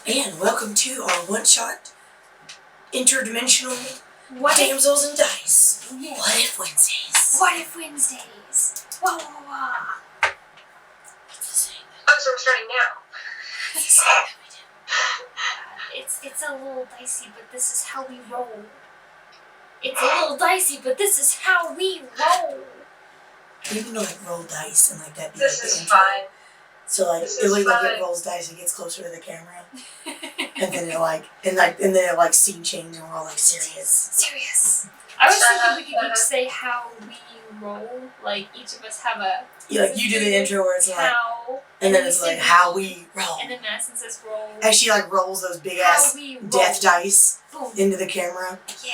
And welcome to our one-shot interdimensional Damsels and Dice. Yeah. What if Wednesdays? What if Wednesdays? Wah wah wah. Oh, so we're starting now. It's a little dicey, but this is how we roll. It's a little dicey, but this is how we roll. We need to roll dice and that be This the is intro. fine. So it rolls dice, it gets closer to the camera, and then it scene change, and we're all serious. Serious. I was thinking we could each say how we roll. Each of us have a. You do the intro where it's how, and then it's how we roll. And then Madison says roll. And she rolls those big ass death dice into the camera. Yeah.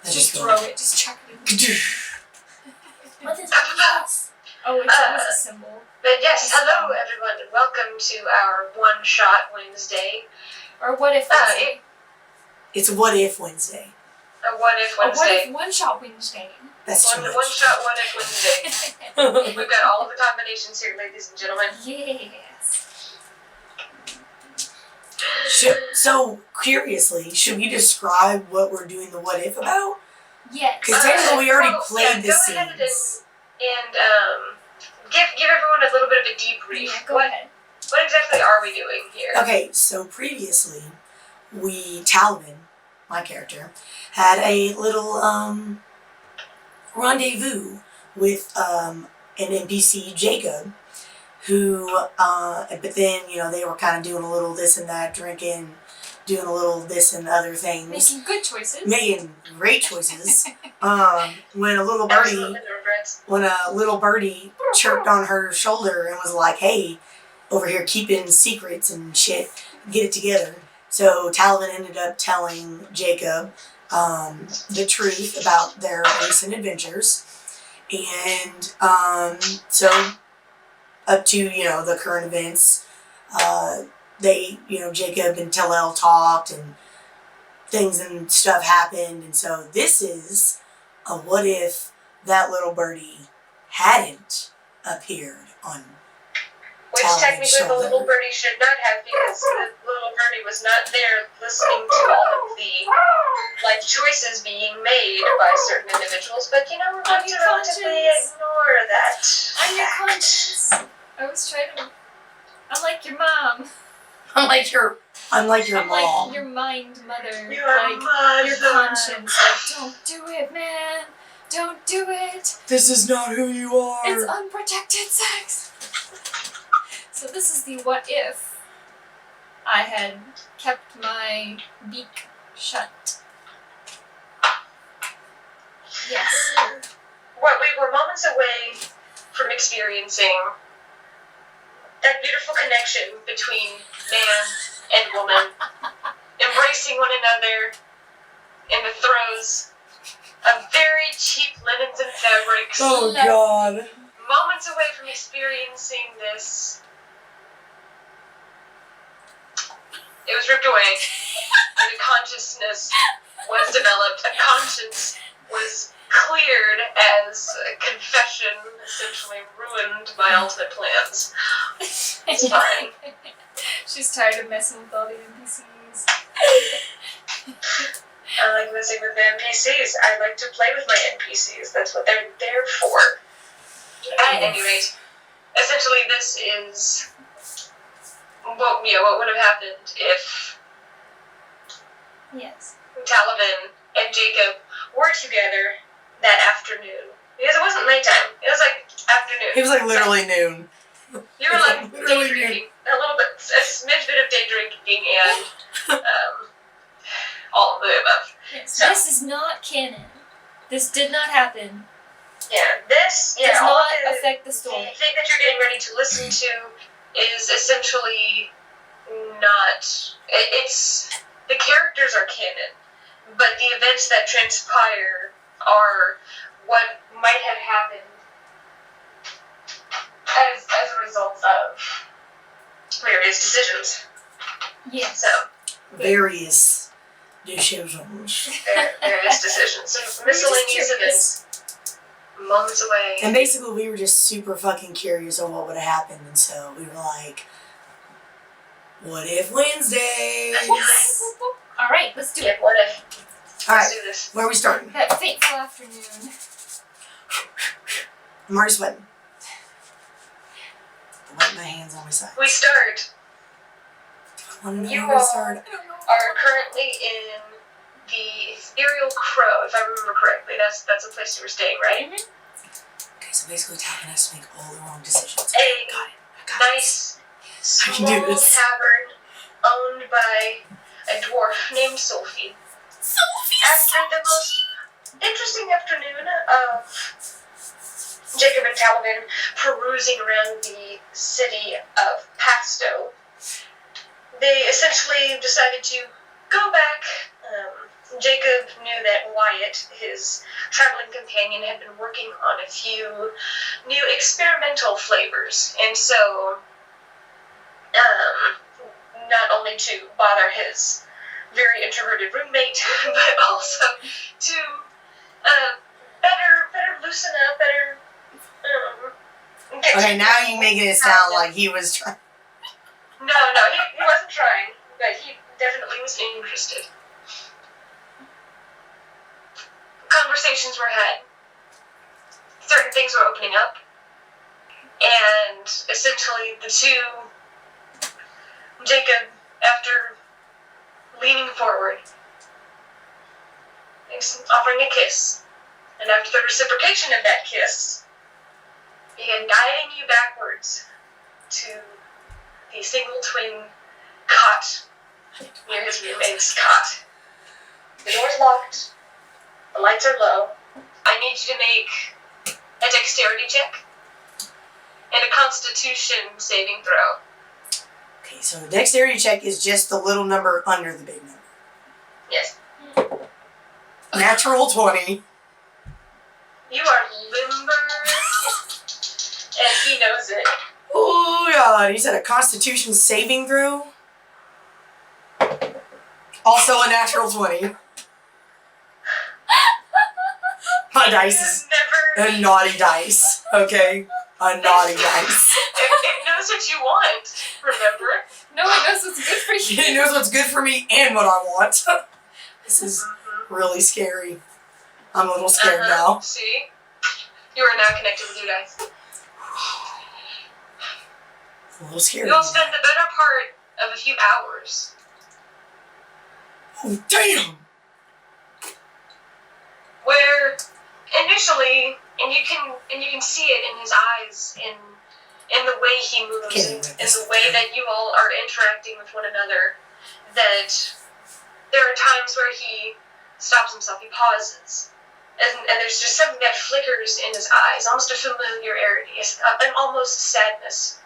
Just throw it. Just chuck it. What is this? Oh, it's a symbol. But yes, hello everyone, and welcome to our one-shot Wednesday. Or what if Wednesday? It's What If Wednesday. A what if Wednesday. What if one-shot Wednesday? That's too much. One-shot what if Wednesday. We've got all the combinations here, ladies and gentlemen. Yes. So, curiously, should we describe what we're doing the what if about? Yes. Because technically we already played the scenes. Go ahead and give everyone a little bit of a debrief. Yeah, go ahead. What exactly are we doing here? Okay, so previously, Talavin, my character, had a little rendezvous with an NPC, Jacob, who, but then, they were kind of doing a little this and that, drinking, doing a little this and other things. Making good choices. Making great choices. When a little birdie chirped on her shoulder and was like, hey, over here keeping secrets and shit, get it together. So Talavin ended up telling Jacob the truth about their recent adventures. And so up to, the current events, Jacob and Tellel talked and things and stuff happened. And so this is a what if that little birdie hadn't appeared on Which Tallavin's technically shoulder. the little birdie should not have, because the little birdie was not there listening to all of the life choices being made by certain individuals. But we're going to relatively ignore that. I'm your conscience. I was trying to. I'm like your mom. I'm like your mom. I'm like your mind mother. Your conscience. Don't do it, man. Don't do it. This is not who you are. It's unprotected sex. So this is the what if I had kept my beak shut. Yes. What we were moments away from experiencing that beautiful connection between man and woman, embracing one another in the throes of very cheap linens and fabrics. Oh God. Moments away from experiencing this, it was ripped away, and a consciousness was developed, a conscience was cleared as a confession essentially ruined my ultimate plans. It's fine. She's tired of messing with all the NPCs. I like messing with the NPCs. I like to play with my NPCs. That's what they're there for. At any rate, essentially this is what would have happened if Talavin and Jacob were together that afternoon. Because it wasn't nighttime. It was afternoon. It was literally noon. You were day drinking. A little bit, a smidge bit of day drinking and all of the above. Yes, so, this is not canon. This did not happen. Yeah, this does not affect the story. The thing that you're getting ready to listen to is essentially not. It's the characters are canon, but the events that transpire are what might have happened as a result of various decisions. Yes. So various decisions. Various decisions. So miscellaneous events. Moments away. And basically we were just super fucking curious on what would have happened, and so we were like, What if Wednesdays? Alright, let's do Yeah, it. what if? All Let's right, do this. where are we starting? That fateful afternoon. I'm already sweating. Wipe my hands on my side. We start. I want to know You where we start. are currently in the Ethereal Crow, if I remember correctly. That's the place you were staying, right? Okay, so basically Talavin has to make all the wrong decisions. A Got it. I got nice, I can small do this. tavern owned by a dwarf named Sophie. After the most interesting afternoon of Jacob and Talavin perusing around the city of Pasto, they essentially decided to go back. Jacob knew that Wyatt, his traveling companion, had been working on a few new experimental flavors, and so not only to bother his very introverted roommate, but also to better loosen up, better get Okay, to now know you're making it how sound to- like he was trying. No, he wasn't trying, but he definitely was interested. Conversations were had. Certain things were opening up. And essentially the two, Jacob, after leaning forward, offering a kiss, and after the reciprocation of that kiss, began guiding you backwards to the single twin cot near his roommate's cot. The door's locked. The lights are low. I need you to make a dexterity check and a constitution saving throw. Okay, so the dexterity check is just the little number under the big number. Yes. Natural 20. You are limber, and he knows it. Oh god, you said a constitution saving throw? Also a natural 20. My dice is Never. a naughty dice, okay? A naughty dice. It knows what you want, remember? No one knows what's good for you. It knows what's good for me and what I want. This is really scary. I'm a little scared now. See? You are now connected with your dice. A little scary. You'll spend the better part of a few hours Oh, damn! where initially, and you can see it in his eyes, in the way he moves, Okay, in the way that you all are interacting with one another, that there are times where he stops himself, he pauses, and there's just something that flickers in his eyes, almost a familiarity, an almost sadness,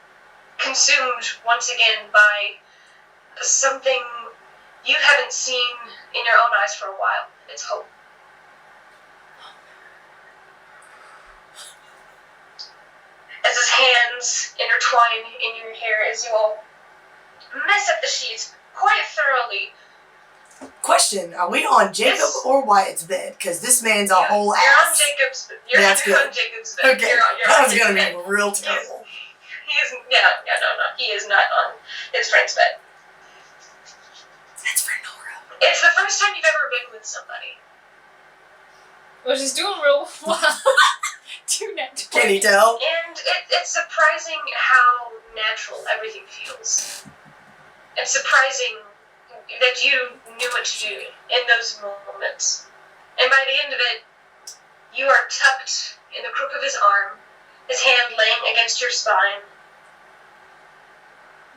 consumed once again by something you haven't seen in your own eyes for a while. It's hope. As his hands intertwine in your hair as you all mess up the sheets quite thoroughly. Question, are we on Jacob Yes. or Wyatt's bed? Because this man's a whole You're on ass. Jacob's bed. You're That's good. on Jacob's bed. Okay, You're on that was Jacob's gonna bed. be real terrible. He is, no. He is not on his friend's bed. That's for Nora. It's the first time you've ever been with somebody. Well, she's doing real well. Do not. Can you tell? And it's surprising how natural everything feels. It's surprising that you knew what to do in those moments. And by the end of it, you are tucked in the crook of his arm, his hand laying against your spine.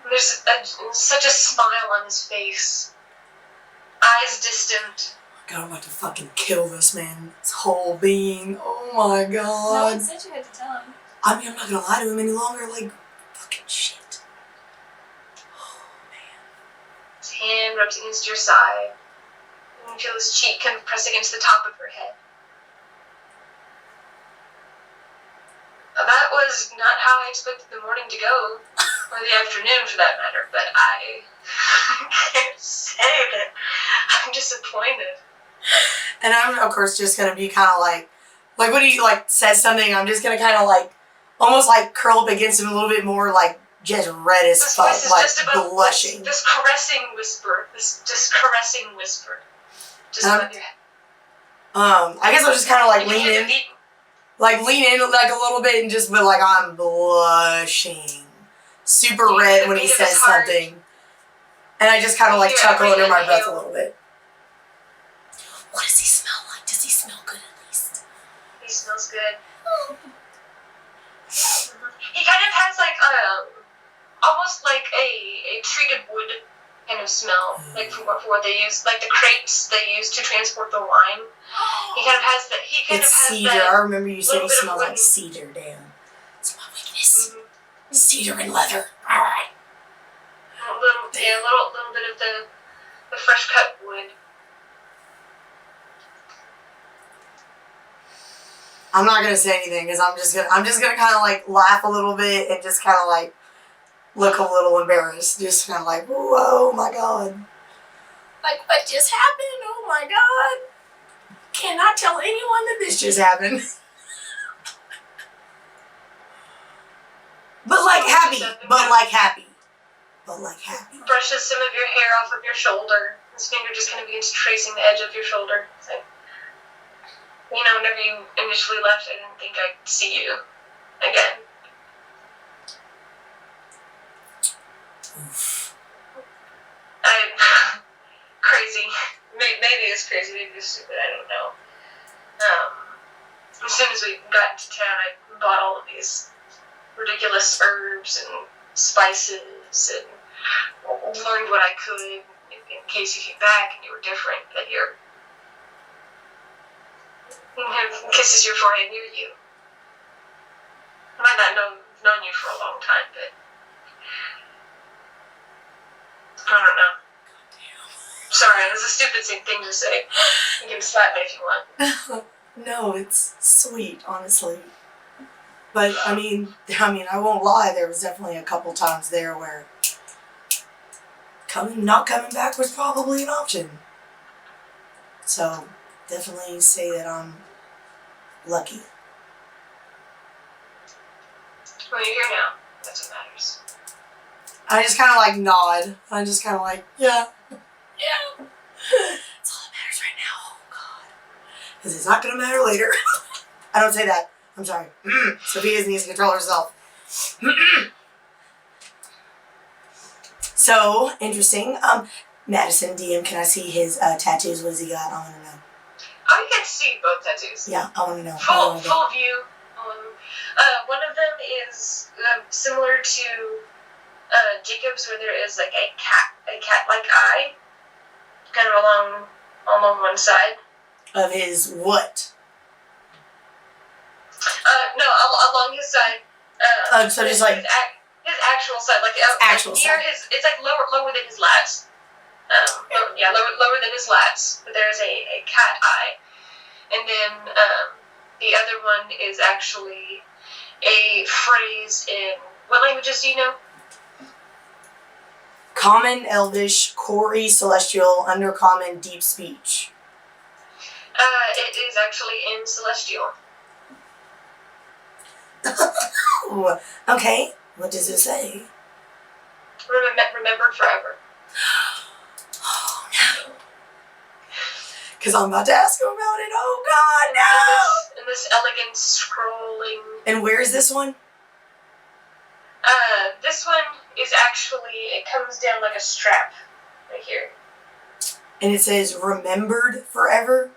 There's such a smile on his face. Eyes distant. God, I'm about to fucking kill this man. His whole being. Oh my No god. one said you had to tell him. I mean, I'm not gonna lie to him any longer. Like, fucking shit. Oh man. His hand rubs against your side. And you feel his cheek kind of press against the top of your head. That was not how I expected the morning to go, or the afternoon for that matter, but I can't say that I'm disappointed. And I'm, of course, just gonna be kind of like when he, like, says something, I'm just gonna kind of, like, almost, like, curl up against him a little bit more, like, just red as This fuck, voice is like just above blushing. this caressing whisper. This just caressing whisper. Just above your head. I guess I'll just kind of like You can lean hear in. the beat. Like lean in like a little bit and just be like, I'm blushing. Super red when he says something. And I just kind of like chuckle under my breath a little bit. What does he smell like? Does he smell good at least? He smells good. He kind of has like almost like a treated wood kind of smell, like for what they use, like the crates they use to transport the wine. He kind of has that. He kind It's of has cedar. that. I remember you said he little bit of smells like wooden- cedar, Dan. It's my weakness. Mm-hmm. Cedar and leather. Alright. A little bit of the fresh cut wood. I'm not gonna say anything because I'm just gonna kind of like laugh a little bit and just kind of like look a little embarrassed, just kind of like, whoa, my god, like what just happened? Oh my god, cannot tell anyone that this just happened. But like happy. Brushes some of your hair off of your shoulder. His finger just kind of begins tracing the edge of your shoulder. It's like, whenever you initially left, I didn't think I'd see you again. Crazy. Maybe it's crazy, maybe it's stupid, I don't know. As soon as we got into town, I bought all of these ridiculous herbs and spices and learned what I could in case you came back and you were different, that kisses your forehead near you. I might not have known you for a long time, but I don't know. Sorry, this is a stupid thing to say. You can slap me if you want. No, it's sweet, honestly. But I mean, I won't lie. There was definitely a couple times there where not coming back was probably an option. So definitely say that I'm lucky. Well, you're here now. That's what matters. I just kind of like nod. I'm just kind of like, yeah. That's all that matters right now. Oh God, because it's not gonna matter later. I don't say that. I'm sorry. Sophia needs to control herself. So interesting. Madison DM, can I see his tattoos? What has he got? I want to know. Oh, you can see both tattoos. Yeah, I want to know. Full view. One of them is similar to Jacob's, where there is like a cat-like eye, kind of along one side. Of his what? No, along his side. So just like his actual side, like actual near side. it's like lower than his lats. Lower than his lats. But there's a cat eye, and then the other one is actually a phrase in what languages do you know? Common, Elvish, Kori, Celestial, Undercommon, Deep Speech. It is actually in Celestial. Okay, what does it say? Remembered forever. Oh no. Because I'm about to ask him about it. Oh God, no! In this elegant scrolling. And where is this one? This one is actually, it comes down like a strap right here. And it says remembered forever?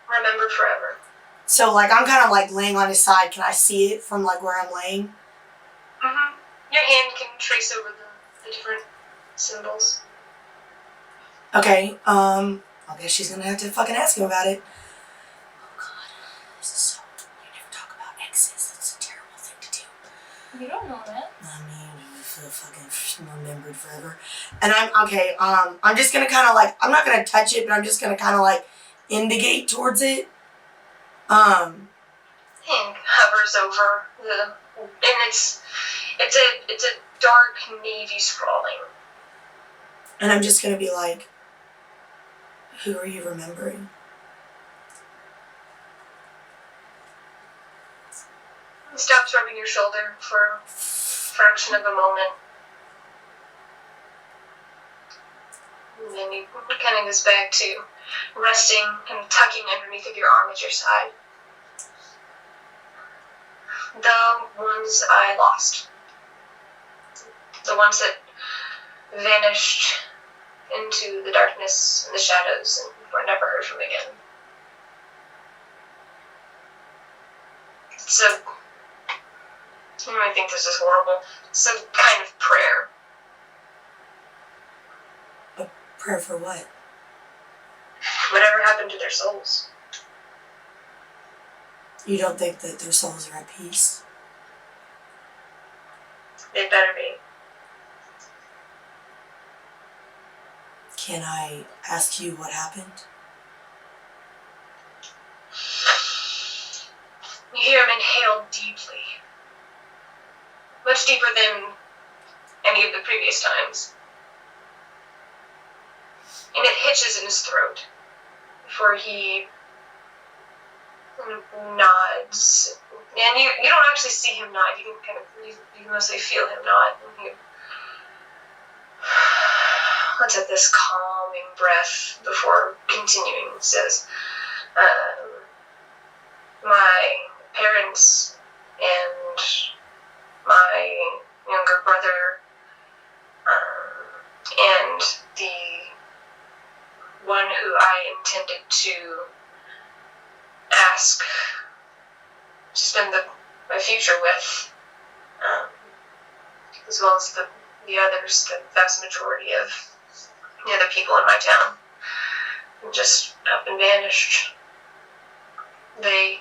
Remembered forever. So like I'm kind of like laying on his side. Can I see it from like where I'm laying? Mm-hmm. Your hand can trace over the different symbols. Okay, I guess she's gonna have to fucking ask him about it. Oh God, this is so... You never talk about exes. That's a terrible thing to do. You don't know that. I mean, I feel fucking remembered forever. And I'm just gonna kind of like, I'm not gonna touch it, but I'm just gonna kind of like indicate towards it. Hand hovers over and it's a dark navy scrawling. And I'm just gonna be like, who are you remembering? He stops rubbing your shoulder for a fraction of a moment. And then he kind of goes back to resting and tucking underneath of your arm at your side. The ones I lost. The ones that vanished into the darkness and the shadows and were never heard from again. So, you might think this is horrible. It's a kind of prayer. A prayer for what? Whatever happened to their souls. You don't think that their souls are at peace? They better be. Can I ask you what happened? You hear him inhale deeply. Much deeper than any of the previous times. And it hitches in his throat before he nods. And you don't actually see him nod. You can you mostly feel him nod. And he lets out this calming breath before continuing. He says, my parents and my younger brother and the one who I intended to ask to spend my future with, as well as the others, the vast majority of the other people in my town, just up and vanished. They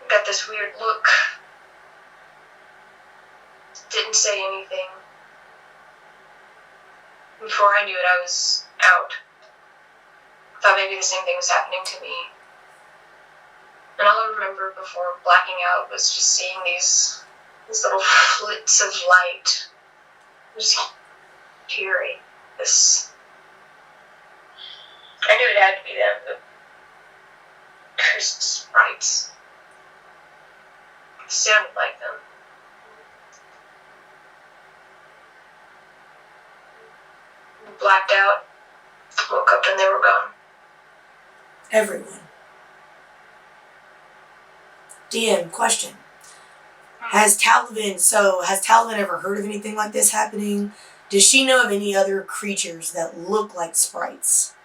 got this weird look, didn't say anything. Before I knew it, I was out. Thought maybe the same thing was happening to me. And all I remember before blacking out was just seeing these little flits of light. Just hearing this. I knew it had to be them, the cursed sprites. It sounded like them. Blacked out, woke up and they were gone. Everyone. DM, question. Has Talavin ever heard of anything like this happening? Does she know of any other creatures that look like sprites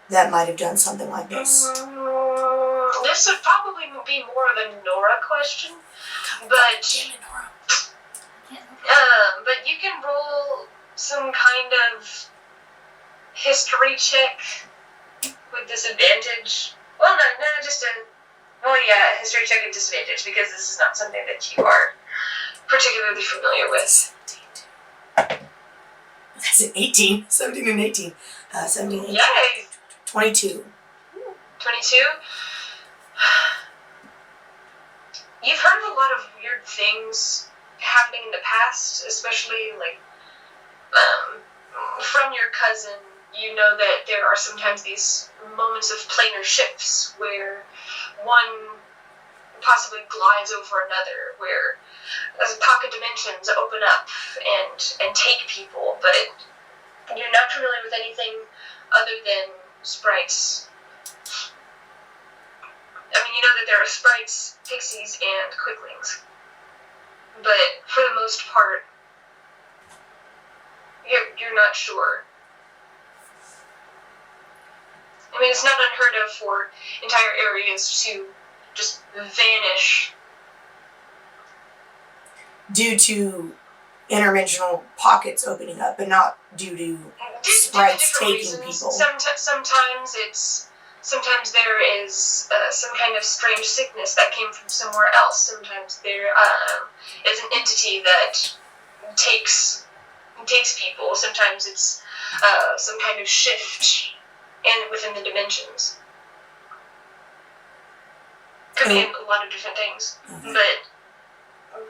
that might have done something like this? This would probably be more of a Nora question, but Damn it, Nora. but you can roll some kind of history check with disadvantage. Well, no, just history check at disadvantage, because this is not something that you are particularly familiar with. That's an 18. 17 and 18. 17 and 18. Yay! 22. 22? You've heard of a lot of weird things happening in the past, especially, from your cousin. You know that there are sometimes these moments of planar shifts where one possibly glides over another, where pocket dimensions open up and take people, but you're not familiar with anything other than sprites. I mean, you know that there are sprites, pixies, and quicklings, but for the most part, you're not sure. I mean, it's not unheard of for entire areas to just vanish. Due to interdimensional pockets opening up, but not due to sprites taking reasons. people. Sometimes there is some kind of strange sickness that came from somewhere else. Sometimes there is an entity that takes people. Sometimes it's some kind of shift within the dimensions. Could be a lot of different things. Mm-hmm. But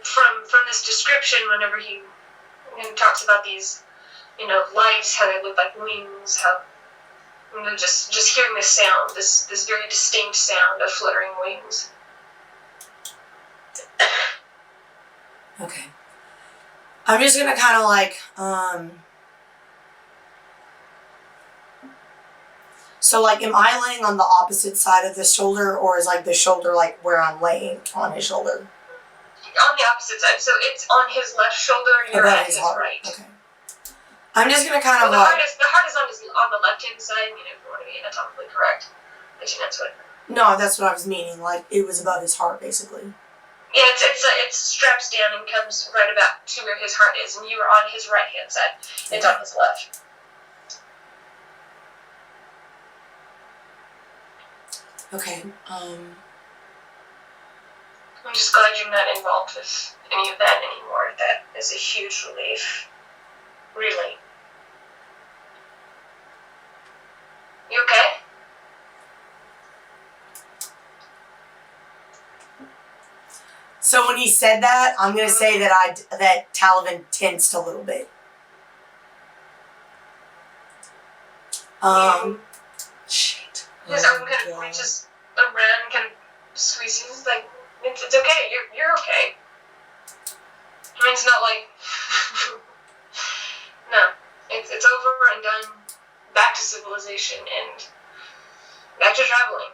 from this description, whenever he talks about these, lights, how they look like wings, how just hearing this sound, this very distinct sound of fluttering wings. Okay. I'm just gonna kind of So, like, am I laying on the opposite side of the shoulder, or is, like, the shoulder, like, where I'm laying on his shoulder? On the opposite side. So it's on his left shoulder, and you're at his right. Okay. I'm just gonna kind of the like... heart is on the left-hand side, if you want to be anatomically correct. I think that's what... No, that's what I was meaning. Like, it was above his heart, basically. Yeah, it straps down and comes right about to where his heart is, and you are on his right-hand side. It's on his left. Okay, I'm just glad you're not involved with any of that anymore. That is a huge relief. Really. You okay? So when he said that, I'm gonna say that Talavin tensed a little bit. Shit. His arm kind of reaches around, kind of squeezes, like, it's okay, you're okay. I mean, it's not like... No. It's over and done. Back to civilization and back to traveling.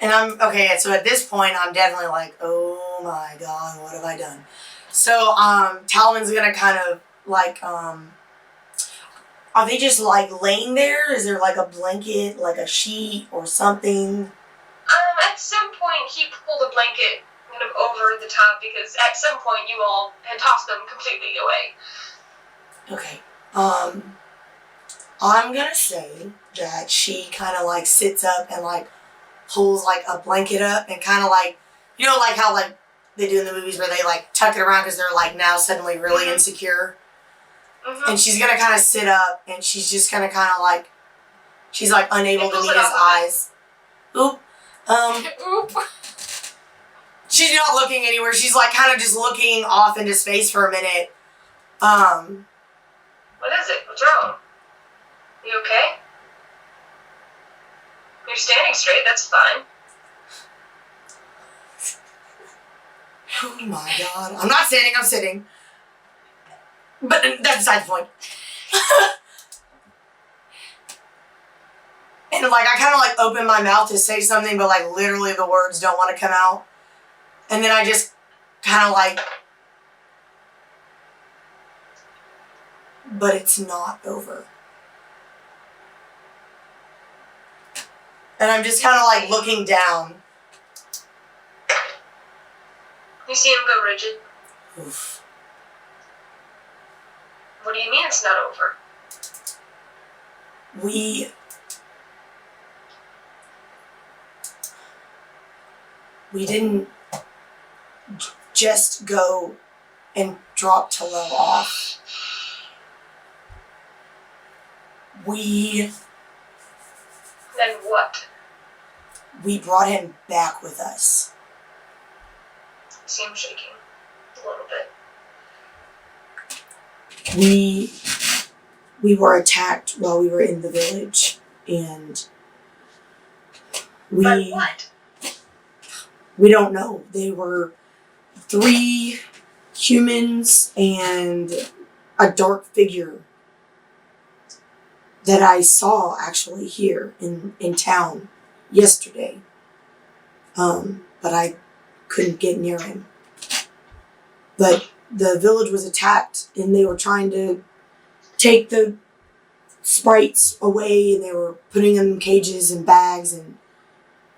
And okay, so at this point, I'm definitely like, oh my god, what have I done? So, Talvin's gonna kind of, like, are they just, like, laying there? Is there, like, a blanket, like a sheet or something? At some point, he pulled a blanket kind of over the top because at some point you all had tossed them completely away. Okay. I'm gonna say that she kind of, like, sits up and, like, pulls, like, a blanket up and kind of, like, you know, like how, like, they do in the movies where they, like, tuck it around because they're, like, now suddenly really insecure. And she's gonna kind of sit up and she's just gonna kind of, like, she's, like, unable to meet his eyes. Oop. Oop. She's not looking anywhere. She's, like, kind of just looking off into space for a minute. What is it? What's wrong? You okay? You're standing straight, that's fine. Oh my god. I'm not standing, I'm sitting. But that's beside the point. And, like, I kind of, like, open my mouth to say something, but, like, literally the words don't want to come out. And then I just kind of, like... But it's not over. And I'm just kind of, like, looking down. You see him go rigid? Oof. What do you mean it's not over? We didn't just go and drop Talavin off. Then what? We brought him back with us. I see him shaking a little bit. We were attacked while we were in the village, and By what? We don't know. They were 3 humans and a dark figure that I saw actually here in town yesterday. But I couldn't get near him. But the village was attacked and they were trying to take the sprites away and they were putting them in cages and bags, and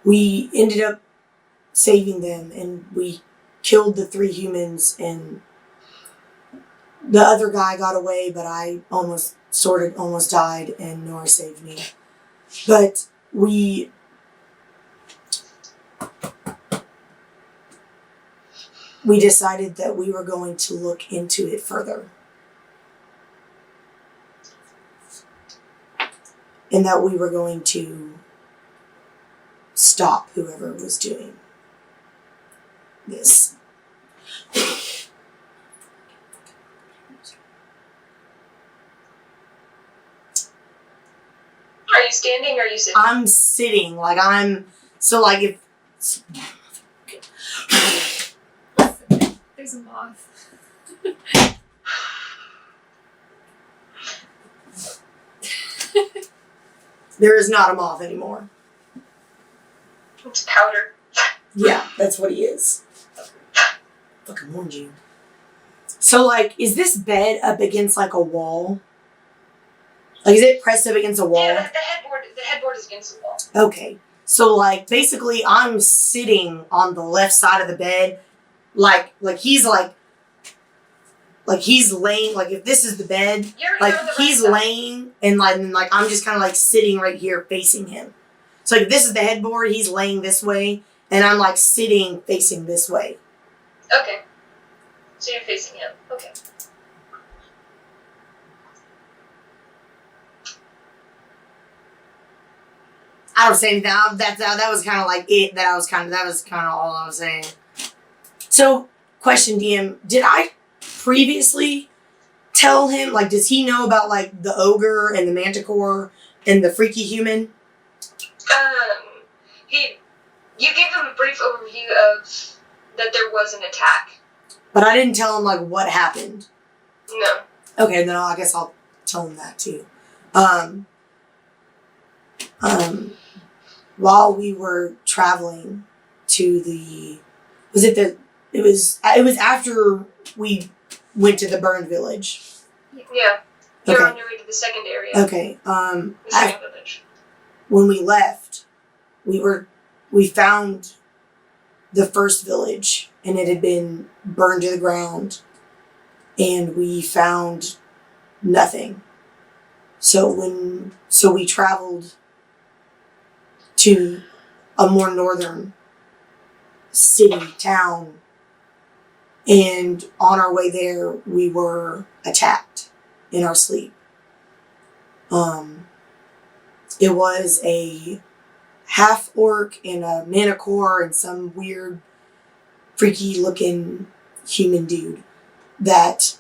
we ended up saving them and we killed the 3 humans, and the other guy got away, but I almost died and Nora saved me. But we decided that we were going to look into it further. And that we were going to stop whoever was doing this. Are you standing or are you sitting? I'm sitting, like if... There's a moth. There is not a moth anymore. It's powder. Yeah, that's what he is. Fucking warned you. So, like, is this bed up against, like, a wall? Like, is it pressed up against a wall? Yeah, the headboard is against the wall. Okay. So, like, basically, I'm sitting on the left side of the bed. Like he's laying, like, if this is the bed, You're like, on the he's right side. laying, and, like, I'm just kind of, like, sitting right here facing him. So, like, this is the headboard, he's laying this way, and I'm, like, sitting facing this way. Okay. So you're facing him. Okay. I don't say anything. That was kind of like it. That was kind of all I was saying. So, question, DM, did I previously tell him, like, does he know about, like, the ogre and the manticore and the freaky human? You gave him a brief overview of that there was an attack. But I didn't tell him, like, what happened. No. Okay, then I guess I'll tell him that too. While we were traveling to it was after we went to the burned village. Yeah. You're Okay. on your way to the second area. Okay. The second village. When we left, we found the first village, and it had been burned to the ground, and we found nothing. So we traveled to a more northern town, and on our way there, we were attacked in our sleep. It was a half-orc and a manticore and some weird, freaky-looking human dude that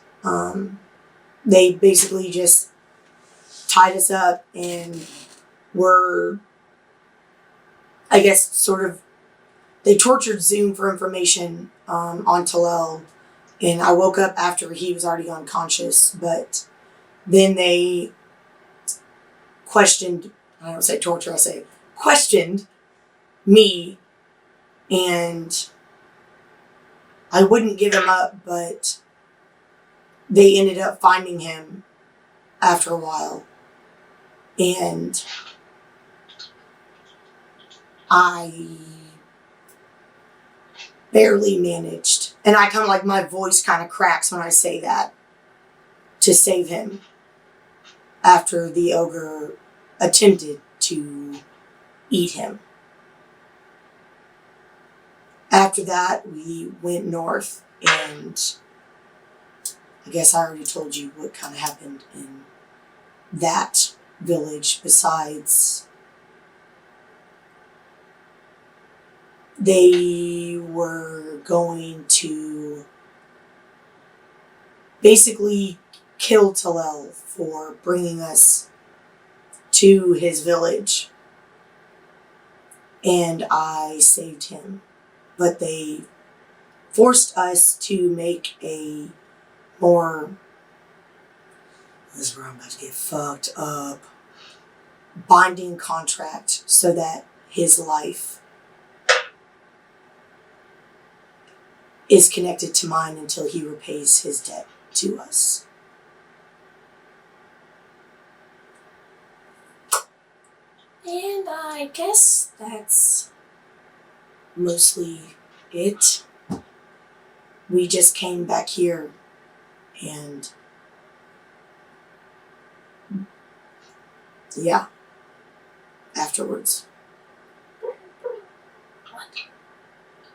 they basically just tied us up and were, I guess, sort of, they tortured Zoom for information on Talel, and I woke up after he was already unconscious, but then they questioned me, and I wouldn't give him up, but they ended up finding him after a while, and I barely managed, and I kind of like, my voice kind of cracks when I say that, to save him after the ogre attempted to eat him. After that, we went north, and I guess I already told you what kind of happened in that village. Besides, they were going to basically kill Talel for bringing us to his village, and I saved him. But they forced us to make a more, this is where I'm about to get fucked up, binding contract so that his life is connected to mine until he repays his debt to us. And I guess that's mostly it. We just came back here, and yeah, afterwards. What? I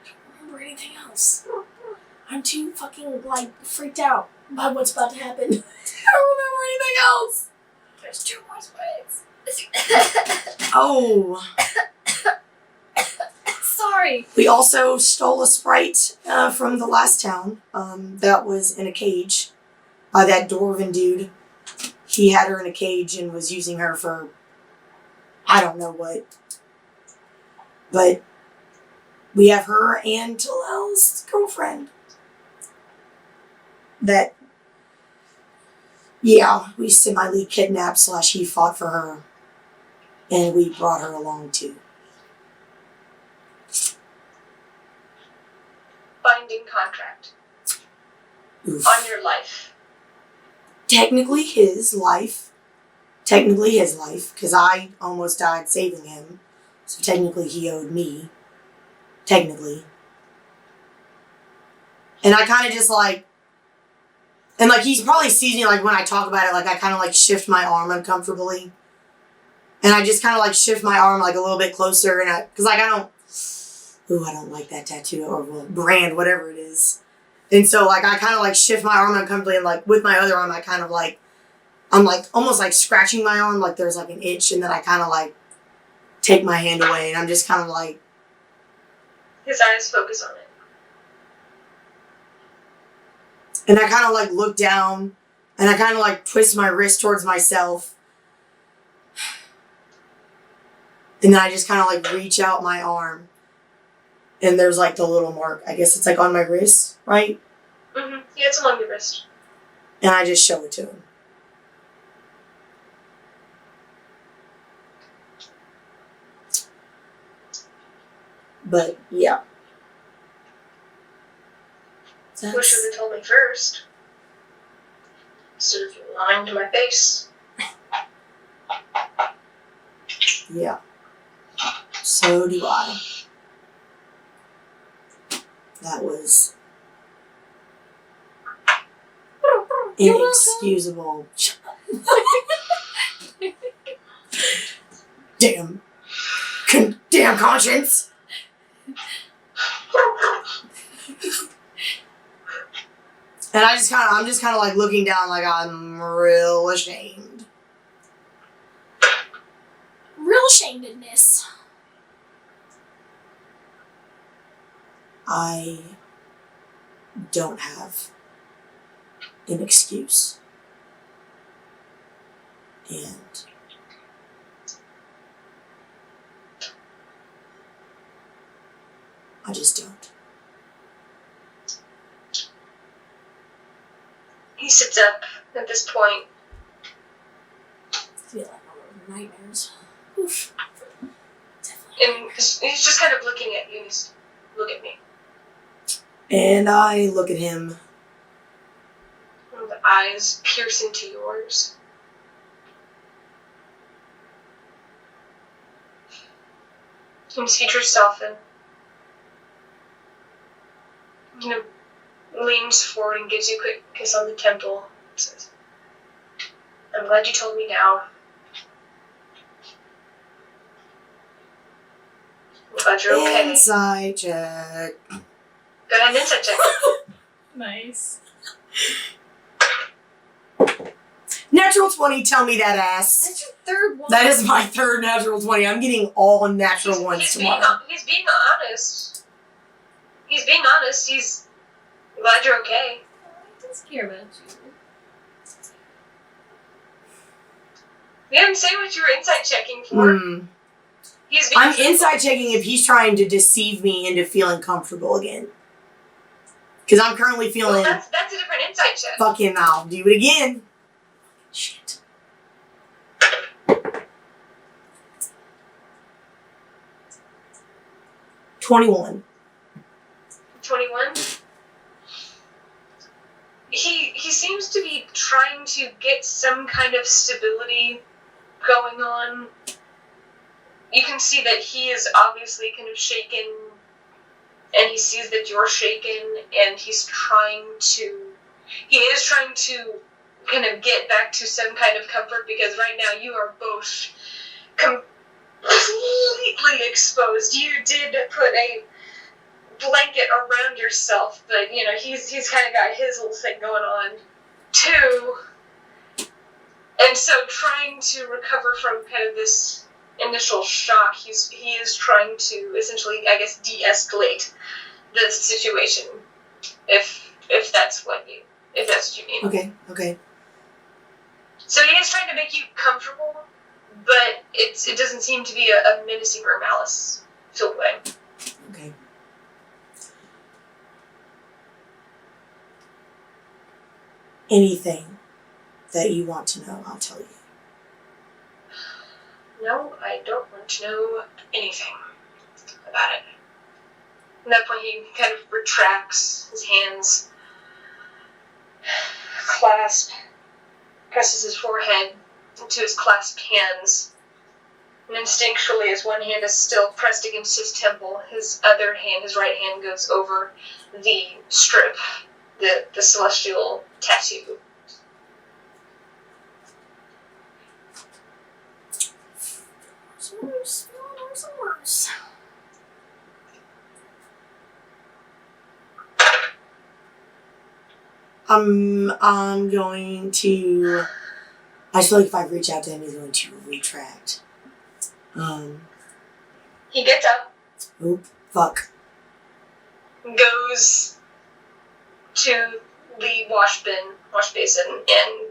don't remember anything else. I'm too fucking, like, freaked out by what's about to happen. I don't remember anything else. There's 2 more sprites. Oh. Sorry. We also stole a sprite from the last town that was in a cage by that dwarven dude. He had her in a cage and was using her for I don't know what. But we have her and Talel's girlfriend. That, yeah, we semi-kidnapped / he fought for her. And we brought her along too. Binding contract. Oof. On your life. Technically his life, because I almost died saving him. So technically he owed me. Technically. And I kind of just like, and like he probably sees me like when I talk about it, like I kind of like shift my arm uncomfortably. And I just kind of like shift my arm like a little bit closer, and because like I don't like that tattoo or brand, whatever it is. And so like I kind of like shift my arm uncomfortably, and like with my other arm I kind of like, I'm like almost like scratching my arm, like there's like an itch, and then I kind of like take my hand away, and I'm just kind of like. His eyes focus on it. And I kind of like look down, and I kind of like twist my wrist towards myself. And then I just kind of like reach out my arm. And there's like the little mark. I guess it's like on my wrist, right? Mm-hmm. Yeah, it's along your wrist. And I just show it to him. But yeah. Wish you would have told me first. Instead of lying to my face. Yeah. So do I. That was inexcusable. Damn. Damn conscience. And I'm just kind of like looking down, like I'm real ashamed. Real ashamedness. I don't have an excuse. And I just don't. He sits up at this point. I feel like all those nightmares. Oof. And he's just kind of looking at you. He's, look at me. And I look at him. And the eyes pierce into yours. And his features soften. You know, leans forward and gives you a quick kiss on the temple. Says, I'm glad you told me now. I'm glad you're okay. Insight check. Go ahead and insight check. Nice. Natural 20, tell me that ass. That's your third one. That is my third natural 20. I'm getting all natural ones tomorrow. He's being honest. He's being honest. He's glad you're okay. He does care about you. Hmm. You didn't say what you were insight checking for. I'm insight checking if he's trying to deceive me into feeling comfortable again. Because I'm currently feeling... Well, that's a different insight check. Fucking, I'll do it again. Shit. 21. 21? He seems to be trying to get some kind of stability going on. You can see that he is obviously kind of shaken, and he sees that you're shaken, and he is trying to kind of get back to some kind of comfort, because right now you are both completely exposed. You did put a blanket around yourself, but you know he's kind of got his little thing going on too, and so trying to recover from kind of this initial shock, he is trying to essentially, I guess, de-escalate the situation, if that's what you mean. Okay. So he is trying to make you comfortable, but it doesn't seem to be a menacing or malice filled way. Okay. Anything that you want to know, I'll tell you. No, I don't want to know anything about it. At that point, he kind of retracts his hands, presses his forehead into his clasped hands, and instinctually, as one hand is still pressed against his temple, his other hand, his right hand, goes over the strip, the celestial tattoo. I'm going to. I just feel like if I reach out to him, he's going to retract. He gets up, Fuck. goes to the wash basin, and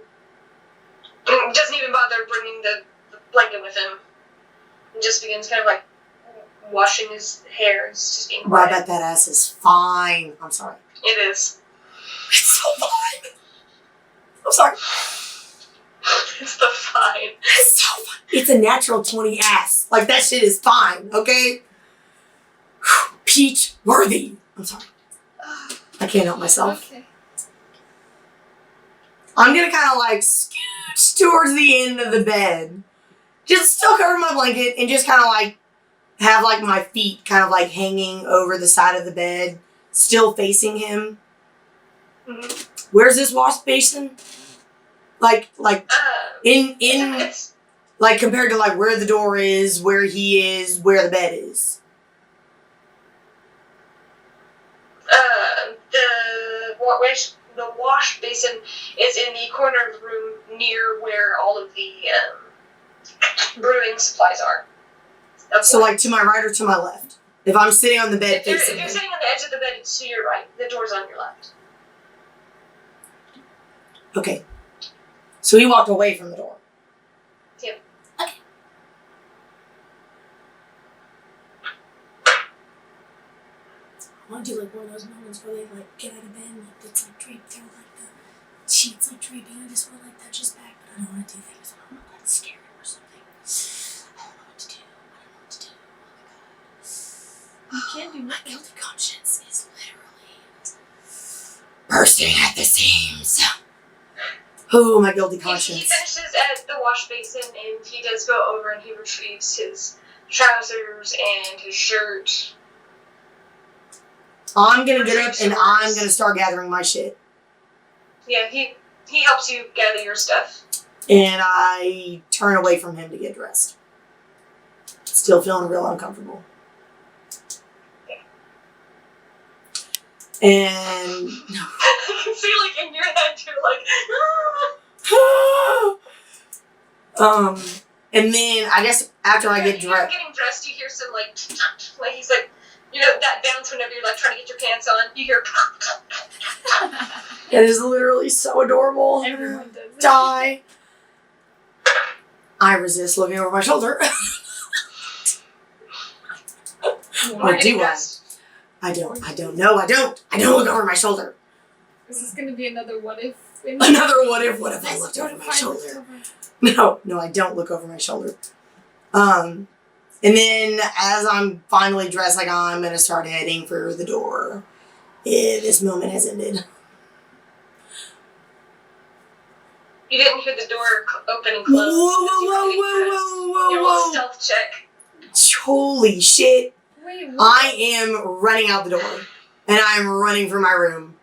doesn't even bother bringing the blanket with him. And just begins kind of like washing his hair. It's just being quiet. I bet that ass is fine. I'm sorry. It is. It's so fine. I'm sorry. It's the fine. It's so fine. It's a natural 20 ass. Like, that shit is fine, okay? Peach worthy. I'm sorry. I can't help myself. Okay. I'm gonna kind of like scooch towards the end of the bed. Just still cover my blanket and just kind of like have like my feet kind of like hanging over the side of the bed, still facing him. Mm-hmm. Where's this wash basin? Like It's like compared to like where the door is, where he is, where the bed is. The wash basin is in the corner of the room near where all of the brewing supplies are. So like to my right or to my left? If I'm sitting on the bed If you're facing him. sitting on the edge of the bed, it's to your right. The door's on your left. Okay. So he walked away from the door. Yep. Okay. I want to do like one of those moments where they like get out of bed and like it's like draped through like the sheets like draping. I just want to like touch his back, but I don't want to do things. I don't know if that's scary or something. I don't know what to do. Oh my god. You can't do My nothing. guilty conscience is literally bursting at the seams. Oh, my guilty conscience. He finishes at the wash basin and he does go over and he retrieves his trousers and his shirt. I'm gonna get up and I'm gonna start gathering my shit. Yeah, he helps you gather your stuff. And I turn away from him to get dressed. Still feeling real uncomfortable. And I can see like in your head you're like, and then I guess after I get You're dressed, getting dressed, you hear some like he's like, you know, that bounce whenever you're like trying to get your pants on. You hear. it is literally so adorable. Everyone does it. Die. I resist looking over my shoulder. Or do I? I don't know. I don't look over my shoulder. This is going to be another what if. Another what if I looked over my shoulder? No, I don't look over my shoulder. And then as I'm finally dressed, like I'm gonna start heading for the door. This moment has ended. You didn't hear the door open and close. Your little stealth check. Holy shit. Wait, what? I am running out the door. And I'm running for my room.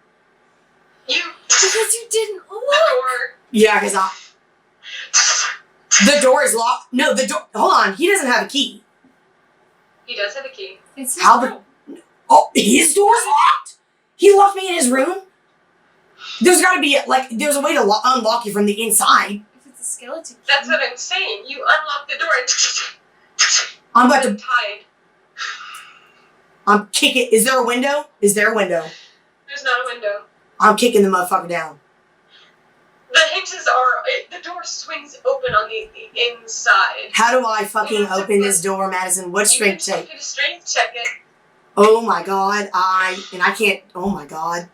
Because you didn't look. Door. Yeah, because the door is locked. No, the door. Hold on. He doesn't have a key. He does have a key. It's his How room. Oh, his door's locked? He locked me in his room? There's gotta be, there's a way to unlock you from the inside. If it's a skeleton. That's what I'm saying. You unlock the door and I'm about to. tied. I'm kicking. Is there a window? Is there a window? There's not a window. I'm kicking the motherfucker down. The hinges are. The door swings open on the inside. How do I fucking open this door, Madison? What strength check? You can strength check it. Oh my god, I can't, oh my god.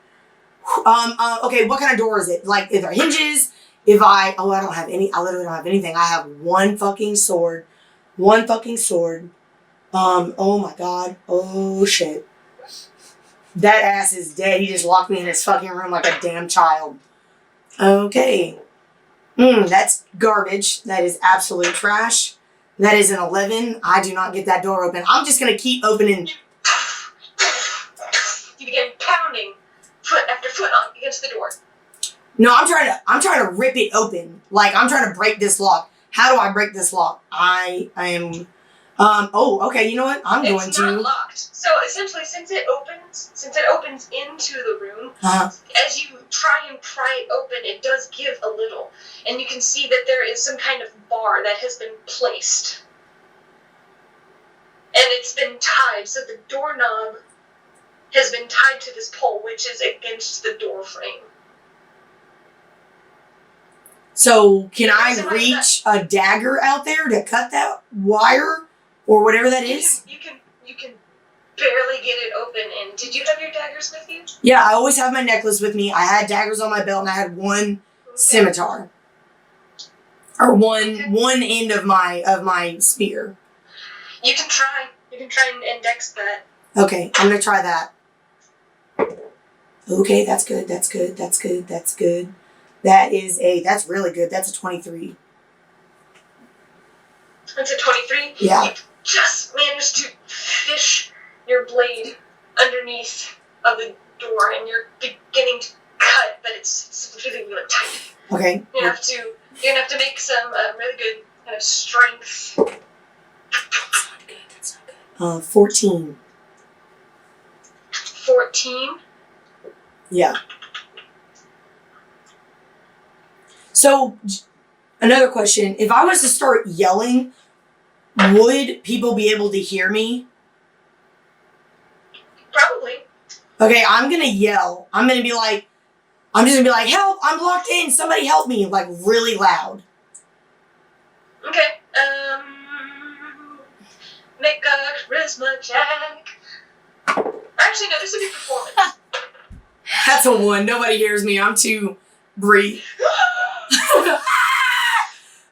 Okay, what kind of door is it? Like, if there are hinges, I don't have any, I literally don't have anything. I have one fucking sword, one fucking sword. Oh my god. Oh shit. That ass is dead. He just locked me in his fucking room like a damn child. Okay. That's garbage. That is absolute trash. That is an 11. I do not get that door open. I'm just gonna keep opening. You begin pounding foot after foot on against the door. No, I'm trying to rip it open. Like, I'm trying to break this lock. How do I break this lock? I am, okay, you know what? It's not locked. So essentially, since it opens into the room, as you try and pry it open, it does give a little. And you can see that there is some kind of bar that has been placed. And it's been tied, so the doorknob has been tied to this pole, which is against the door frame. So, can I reach a dagger out there to cut that wire? Or whatever that is? You can barely get it open. And did you have your daggers with you? Yeah, I always have my necklace with me. I had daggers on my belt, and I had one scimitar. Or one end of my spear. You can try and index that. Okay, I'm gonna try that. Okay, that's good. That's really good. That's a 23. That's a 23? Yeah. You just managed to fish your blade underneath of the door, and you're beginning to cut, but it's really, really tight. Okay. You're gonna have to make some really good kind of strength. That's not good. 14. 14? Yeah. So, another question. If I was to start yelling, would people be able to hear me? Probably. Okay, I'm going to yell. I'm just going to be like, help, I'm locked in. Somebody help me. Like, really loud. Okay. Make a charisma check. Actually, no, this would be performance. That's a 1. Nobody hears me. I'm too brief.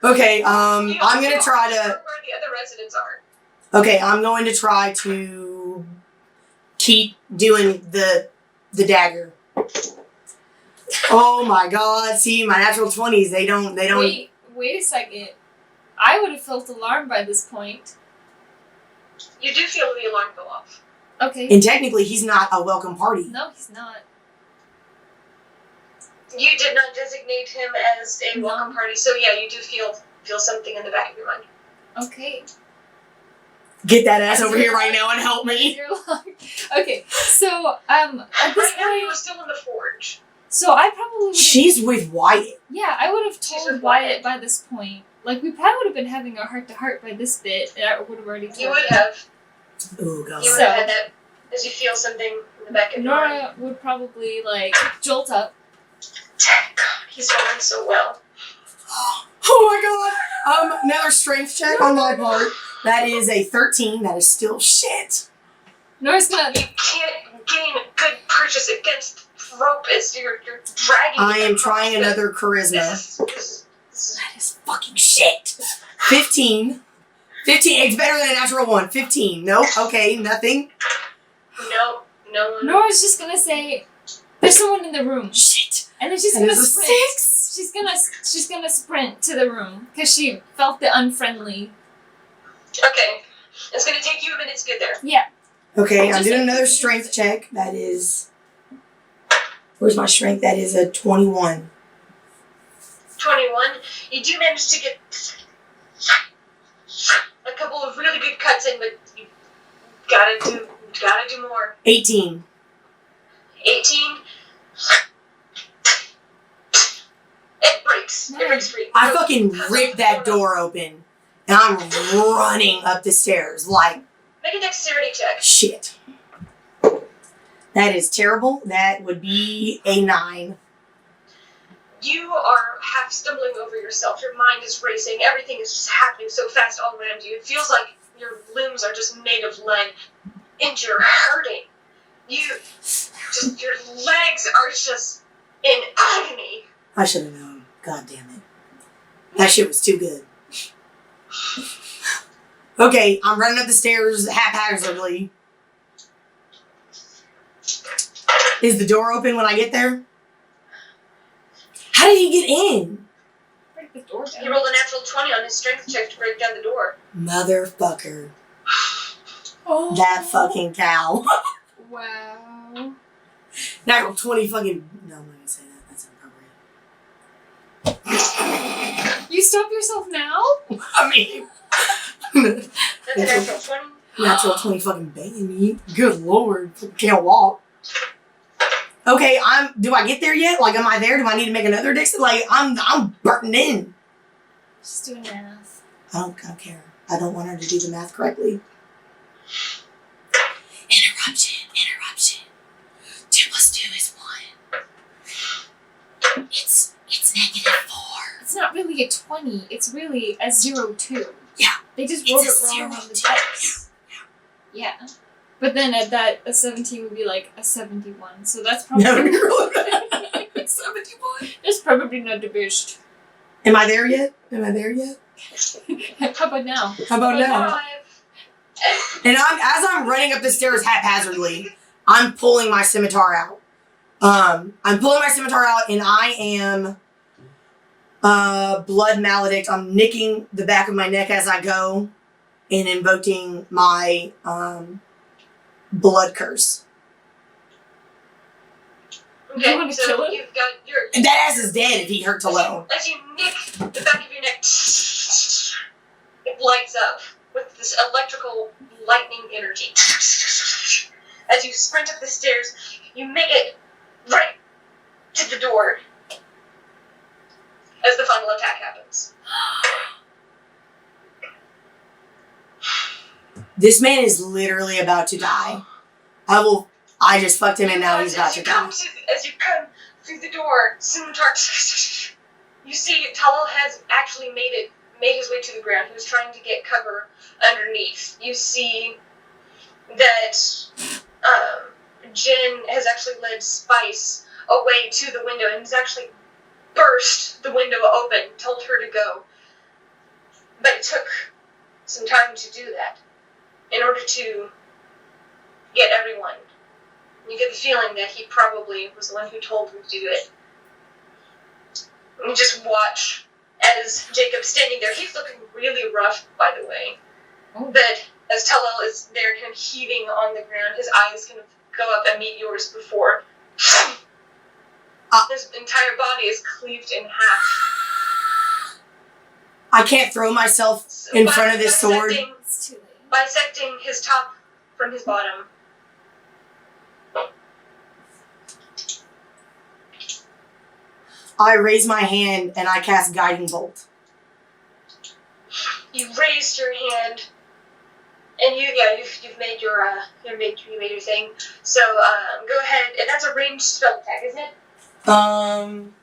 Okay, I'm going to try to... where the other residents are. Okay, I'm going to try to keep doing the dagger. Oh my god, see, my natural 20s, they don't... Wait a second. I would have felt alarmed by this point. You do feel the alarm go off. Okay. And technically, he's not a welcome party. No, he's not. You did not designate him as a welcome party, so yeah, you do feel something in the back of your mind. Okay. Get that ass over here right now and help me. Okay, so at this right now you were still in the forge. So I probably She's with Wyatt. Yeah, I would have told Wyatt by this point. Like, we probably would have been having a heart-to-heart by this bit, and I would have already told You would have. Oh, God. You would have had that as you feel something in the back of your mind. Nora would probably, like, jolt up. God, he's doing so well. Oh my god! Another strength check on my part. That is a 13. That is still shit. Nora's gonna... You can't gain a good purchase against rope as you're dragging. I am trying another charisma. That is fucking shit. 15. 15. It's better than a natural 1. 15. Nope. Okay, nothing. No one. Nora's just gonna say, there's someone in the room. Shit. And then she's That gonna is a sprint. 6. She's gonna sprint to the room because she felt the unfriendly. Okay. It's gonna take you a minute to get there. Yeah. Okay, I'm doing another strength check. That is... Where's my strength? That is a 21. 21. You do manage to get a couple of really good cuts in, but you gotta do more. 18. 18. It breaks. It breaks free. I fucking ripped that door open. And I'm running up the stairs like... Make a dexterity check. Shit. That is terrible. That would be a 9. You are half stumbling over yourself. Your mind is racing. Everything is just happening so fast all around you. It feels like your limbs are just made of lead. And you're hurting. Your legs are just in agony. I should have known. God damn it. That shit was too good. Okay, I'm running up the stairs haphazardly. Is the door open when I get there? How did he get in? Break the door down. He rolled a natural 20 on his strength check to break down the door. Motherfucker. Oh. That fucking cow. Wow. Natural 20 fucking... No, I'm not gonna say that. That's inappropriate. You stop yourself now? I mean... That's a natural 20. Natural 20 fucking banging me. Good lord. Can't walk. Okay, do I get there yet? Like, am I there? Do I need to make another Dixon? Like, I'm burning in. Just doing math. I don't care. I don't want her to do the math correctly. Interruption. 2 plus 2 is 1. It's -4. It's not really a 20. It's really a 0-2. Yeah. They just rolled it It's a wrong on the 0-2. dice. Yeah. But then at that, a 17 would be like a 71. So that's probably... No, really. 71. That's probably not the best. Am I there yet? How about now? How about now? 5. And as I'm running up the stairs haphazardly, I'm pulling my scimitar out. And I am blood maledict. I'm nicking the back of my neck as I go and invoking my blood curse. Okay, You wanna so kill it? you've got your... And that ass is dead if he hurt to low. As you nick the back of your neck, it lights up with this electrical lightning energy. As you sprint up the stairs, you make it right to the door as the final attack happens. This man is literally about to die. I just fucked him and now he's about to die. As you come through the door, scimitar, you see Talal has actually made his way to the ground. He was trying to get cover underneath. You see that Jen has actually led Spice away to the window and has actually burst the window open, told her to go. But it took some time to do that in order to get everyone. You get the feeling that he probably was the one who told him to do it. And you just watch as Jacob's standing there. He's looking really rough, by the way. Oh. But as Talal is there kind of heaving on the ground, his eyes kind of go up and meet yours before his entire body is cleaved in half. I can't throw myself in front of this sword. It's too late. Bisecting his top from his bottom. I raise my hand and I cast Guiding Bolt. You raised your hand, and you've made your you made your thing. So go ahead, and that's a ranged spell attack, isn't it? Am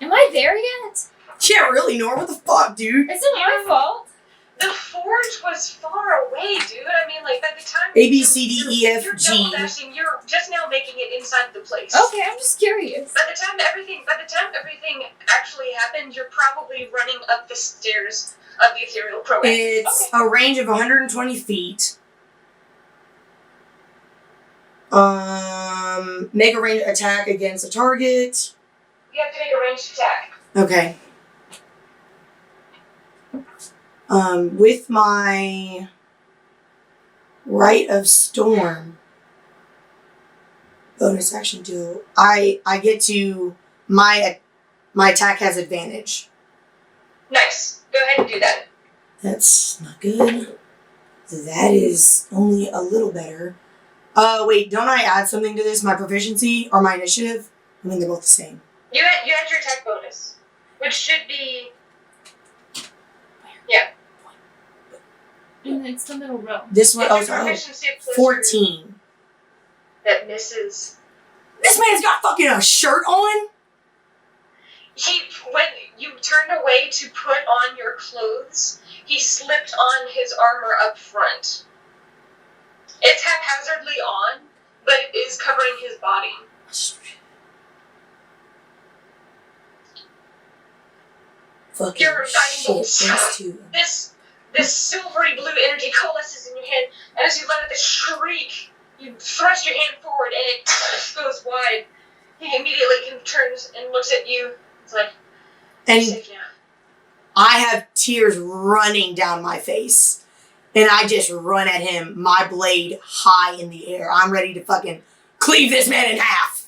I there yet? Yeah, really, Nora, what the fuck, dude? It's not my fault. The forge was far away, dude. I mean, like, by the time... A, B, C, D, E, F, you're G. double dashing, you're just now making it inside the place. Okay, I'm just curious. By the time everything actually happened, you're probably running up the stairs of the ethereal program. It's a range of 120 feet. Make a ranged attack against a target. You have to make a ranged attack. Okay. With my Rite of Storm bonus action duel, I get to my attack has advantage. Nice. Go ahead and do that. That's not good. That is only a little better. Wait, don't I add something to this? My proficiency or my initiative? I mean, they're both the same. You had your attack bonus, which should be... Yeah. And it's the middle row. This one, It's oh, your sorry, proficiency plus 14. that misses. This man's got fucking a shirt on? When you turned away to put on your clothes, he slipped on his armor up front. It's haphazardly on, but it is covering his body. Fucking Your guiding bolt. shit, those two. This silvery blue energy coalesces in your hand, and as you let out this shriek, you thrust your hand forward, and it goes wide. He immediately turns and looks at you. It's like, And you're safe now. I have tears running down my face. And I just run at him, my blade high in the air. I'm ready to fucking cleave this man in half.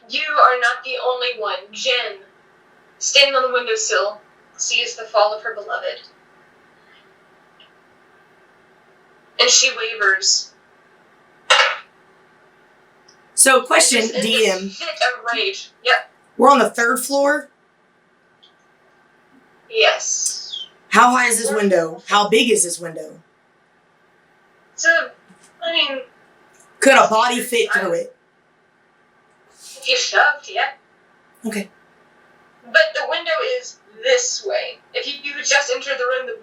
You are not the only one. Jen, standing on the windowsill, sees the fall of her beloved. And she wavers. So, question, In this DM. fit of rage. Yep. We're on the 3rd floor. Yes. How high is this window? How big is this window? So, I mean, Could a body fit through it? if you shoved, yeah. Okay. But the window is this way. If you just entered the room,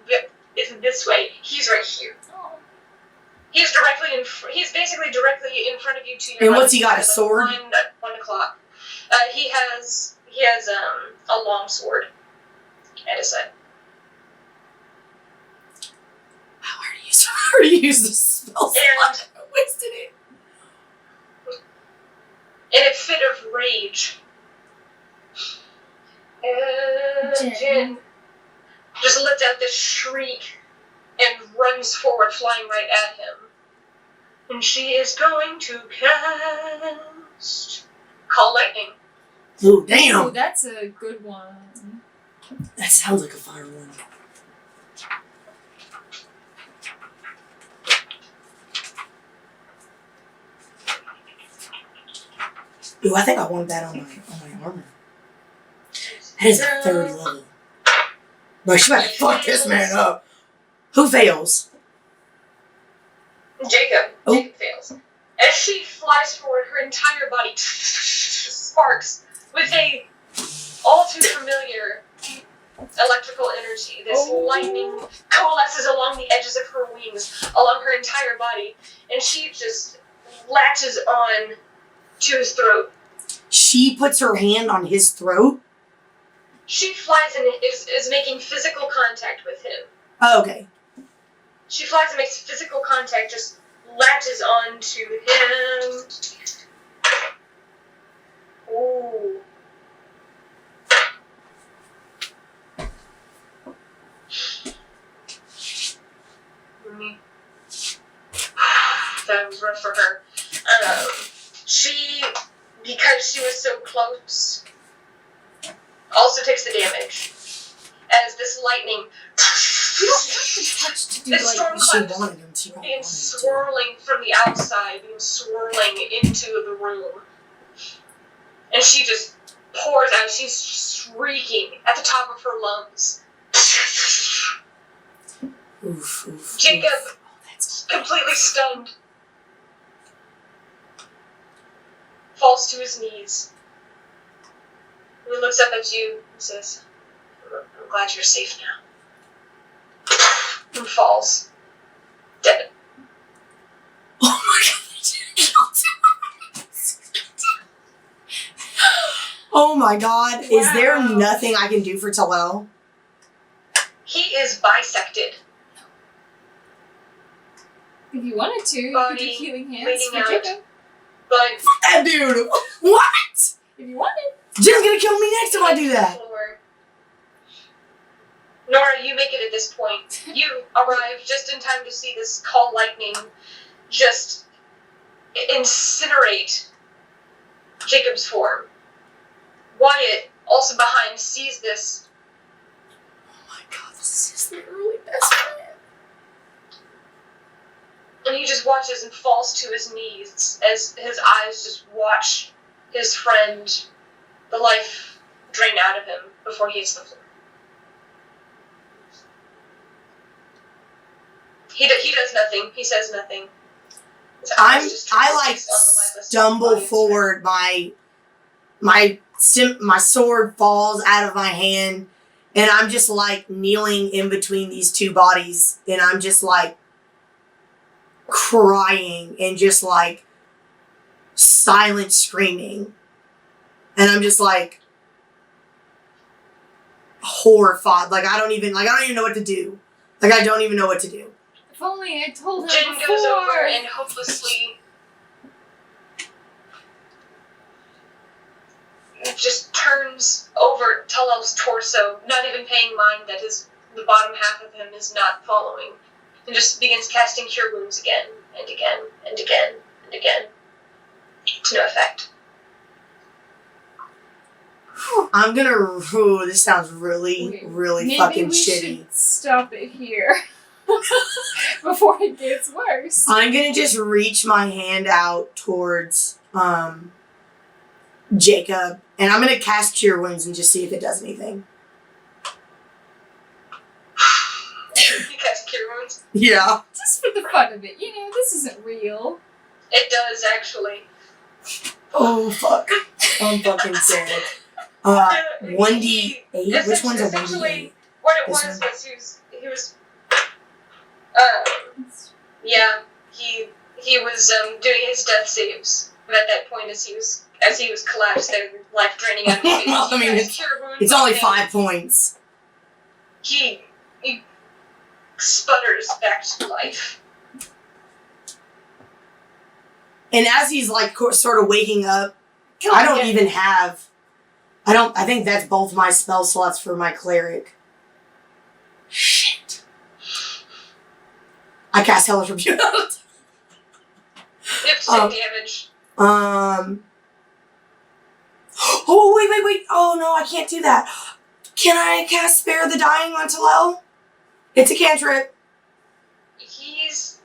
it's this way. He's right here. Oh. He's basically directly in front of you to your And left. what's he got, a sword? 1 o'clock. He has a long sword at his side. Wow, I already used the spell slot. I wasted it. In a fit of rage, Jen just lets out this shriek and runs forward, flying right at him. And she is going to cast Call Lightning. Ooh, damn. Ooh, that's a good one. That sounds like a fire one. Ooh, I think I want that on my armor. That is a 3rd level. Bro, she about to fuck this man up. Who fails? Jacob. Oh. Jacob fails. As she flies forward, her entire body sparks with a all too familiar electrical energy. This lightning coalesces along the edges of her wings, along her entire body, and she just latches on to his throat. She puts her hand on his throat? She flies and is making physical contact with him. Oh, okay. She flies and makes physical contact, just latches on to him. Ooh. That was rough for her. She, because she was so close, also takes the damage. As this lightning, You don't have to touch to do this like. storm She cloud wanted him to. being swirling from the outside, being swirling into the room. And she just pours out, she's shrieking at the top of her lungs. Oof. Jacob, Oh, that's completely stunned, falls to his knees. And he looks up at you and says, I'm glad you're safe now. And falls. Dead. Oh my god. Oh my god. Is there Wow. nothing I can do for Talal? He is bisected. If you wanted to, you could do Body healing hands bleeding for out. Jacob. But That dude. What? If you wanted. Jen's gonna kill me next if I do that. floor. Nora, you make it at this point. You arrive just in time to see this call lightning just incinerate Jacob's form. Wyatt, also behind, sees this. Oh my god, this is the early best friend. And he just watches and falls to his knees as his eyes just watch his friend, the life drain out of him before he hits the floor. He does nothing. He says nothing. His eyes just turn I to like fix on the lifeless stumble body. forward. My sword falls out of my hand, and I'm just like kneeling in between these two bodies, and I'm just like crying and just like silent screaming, and I'm just like, horrified. Like, I don't even know what to do. Like, I don't even know what to do. If only I told him Jin before. goes over and hopelessly just turns over Talal's torso, not even paying mind that the bottom half of him is not following, and just begins casting Cure Wounds again and again and again and again, to no effect. I'm gonna. Ooh, this sounds really fucking Maybe we shitty. should stop it here before it gets worse. I'm gonna just reach my hand out towards Jacob, and I'm gonna cast Cure Wounds and just see if it does anything. You cast Cure Wounds? Yeah. Just for the fun of it. You know, this isn't real. It does, actually. Oh, fuck. I'm fucking dead. 1d8? Which one's a 1d8? Essentially, what it This was one? he was he was doing his death saves. But at that point, as he was collapsed, their life draining out of his face. I mean, it's only 5 points. He sputters back to life. And as he's like sort of waking up, I think that's both my spell slots for my cleric. Shit. I cast Hellish Rebuke. You have to take damage. Oh, wait. Oh, no, I can't do that. Can I cast Spare the Dying on Talal? It's a cantrip. He's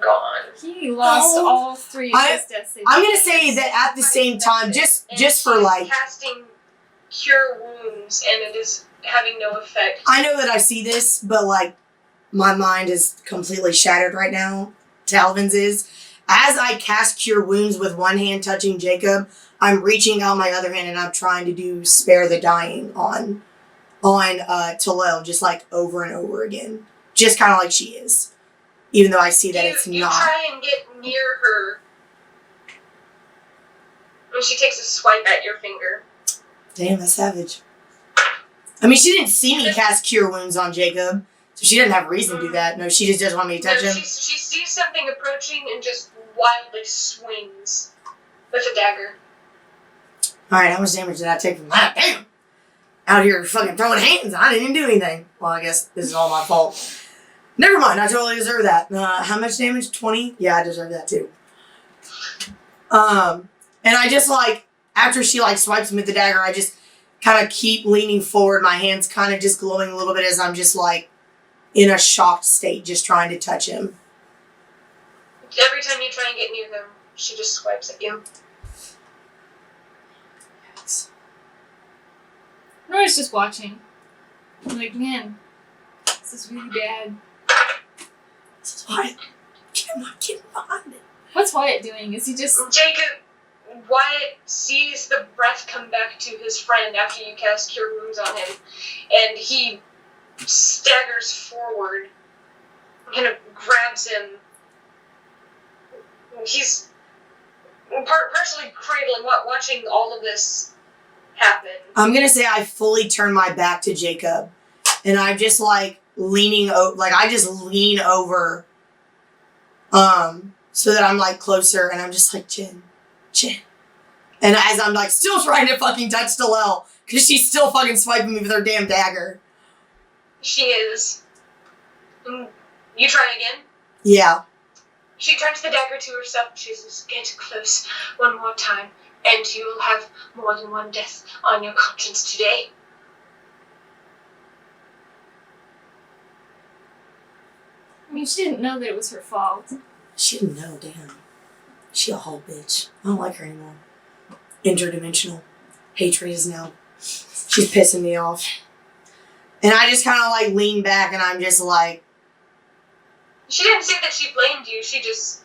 gone. He lost all 3 of his death saves. I'm going to say that at the same time, just for like... casting Cure Wounds, and it is having no effect. I know that I see this, but like, my mind is completely shattered right now. Talvin's is. As I cast Cure Wounds with one hand touching Jacob, I'm reaching out my other hand and I'm trying to do Spare the Dying on Talal, just like over and over again. Just kind of like she is. Even though I see that it's you not. You try and get near her, and she takes a swipe at your finger. Damn, that's savage. I mean, she didn't see me cast Cure Wounds on Jacob, so she doesn't have a reason to do that. No, she just doesn't want me to touch him. She sees something approaching and just wildly swings with a dagger. Alright, how much damage did I take from that? Damn! Out here fucking throwing hands, I didn't even do anything. Well, I guess this is all my fault. Never mind, I totally deserve that. How much damage? 20? Yeah, I deserve that too. And I just like, after she like swipes me with the dagger, I just kind of keep leaning forward, my hands kind of just glowing a little bit as I'm just like in a shocked state, just trying to touch him. Every time you try and get near him, she just swipes at you. Nora's just watching. I'm like, man, this is really bad. This is Wyatt. Get behind it. What's Wyatt doing? Is he just... Wyatt sees the breath come back to his friend after you cast Cure Wounds on him, and he staggers forward, kind of grabs him. He's partially cradling, watching all of this happen. I'm gonna say I fully turn my back to Jacob, and I'm just like leaning over, like I just lean over, so that I'm like closer, and I'm just like, Jen. And as I'm like still trying to fucking touch Dalel, because she's still fucking swiping me with her damn dagger. She is. You try again? Yeah. She turns the dagger to herself and she says, "Get close one more time, and you will have more than one death on your conscience today." I mean, she didn't know that it was her fault. She didn't know, damn. She a whole bitch. I don't like her anymore. Interdimensional. Hatred is now. She's pissing me off. And I just kind of like lean back and I'm just like. She didn't say that she blamed you. She just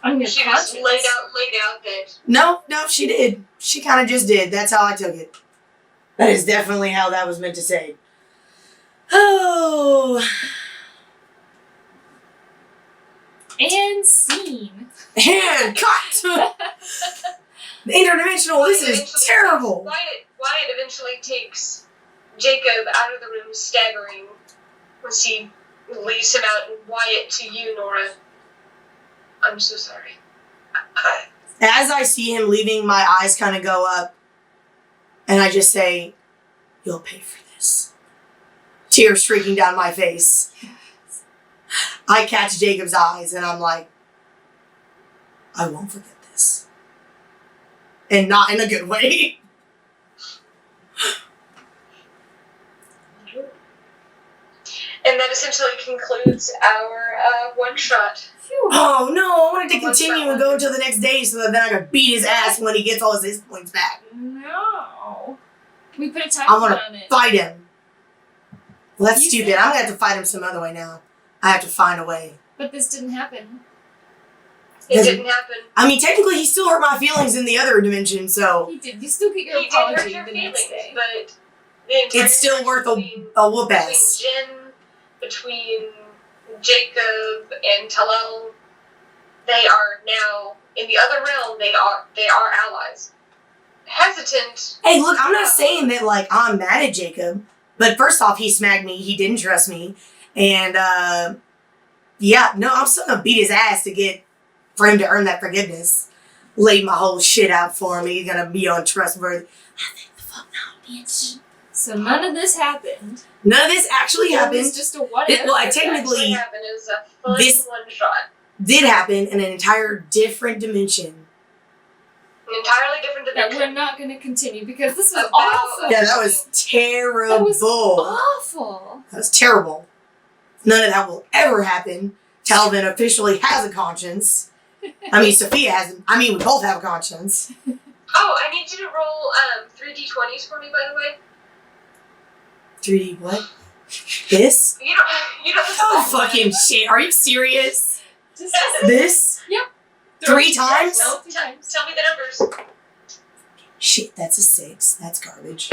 laid out that. No, she did. She kind of just did. That's how I took it. That is definitely how that was meant to say. Oh. And scene. And cut! Interdimensional, this is terrible. Wyatt eventually takes Jacob out of the room, staggering, as he leads him out, and Wyatt to you, Nora. I'm so sorry. As I see him leaving, my eyes kind of go up, and I just say, "You'll pay for this." Tears streaking down my face. I catch Jacob's eyes, and I'm like, "I won't forget this." And not in a good way. And that essentially concludes our one-shot. Oh no, I wanted to continue and go until the next day so that then I could beat his ass when he gets all his points back. No. We put a time I want on to it. fight him. Well, that's You stupid. said- I'm going to have to fight him some other way now. I have to find a way. But this didn't happen. It didn't happen. I mean, technically, he still hurt my feelings in the other dimension, so He did. You still get your He did hurt apology your the feelings, next day. but the entire it's still worth between a whoop ass. Jen, between Jacob and Talal, they are now in the other realm. They are allies. Hesitant. Hey, look, I'm not saying that, like, I'm mad at Jacob, but first off, he smacked me, he didn't trust me, and, yeah, no, I'm still gonna beat his ass for him to earn that forgiveness. Lay my whole shit out for him, he's gonna be untrustworthy. I think the fuck not, bitch. So none of this happened. None of this actually It happened. was just a what It- if. well, I What technically happened is a fun this- one-shot. did happen in an entire different dimension. An entirely different that dimension. we're not going to continue because this was About- awful. Yeah, that was terrible. That was awful. That was terrible. None of that will ever happen. Talavin officially has a conscience. I mean, Sophia hasn't. I mean, we both have a conscience. Oh, I need you to roll 3d20s for me, by the way. 3D what? This? You don't have to Oh, fucking shit. Are you serious? Just This? Yep. 3 times? No, tell me the numbers. Shit, that's a 6. That's garbage.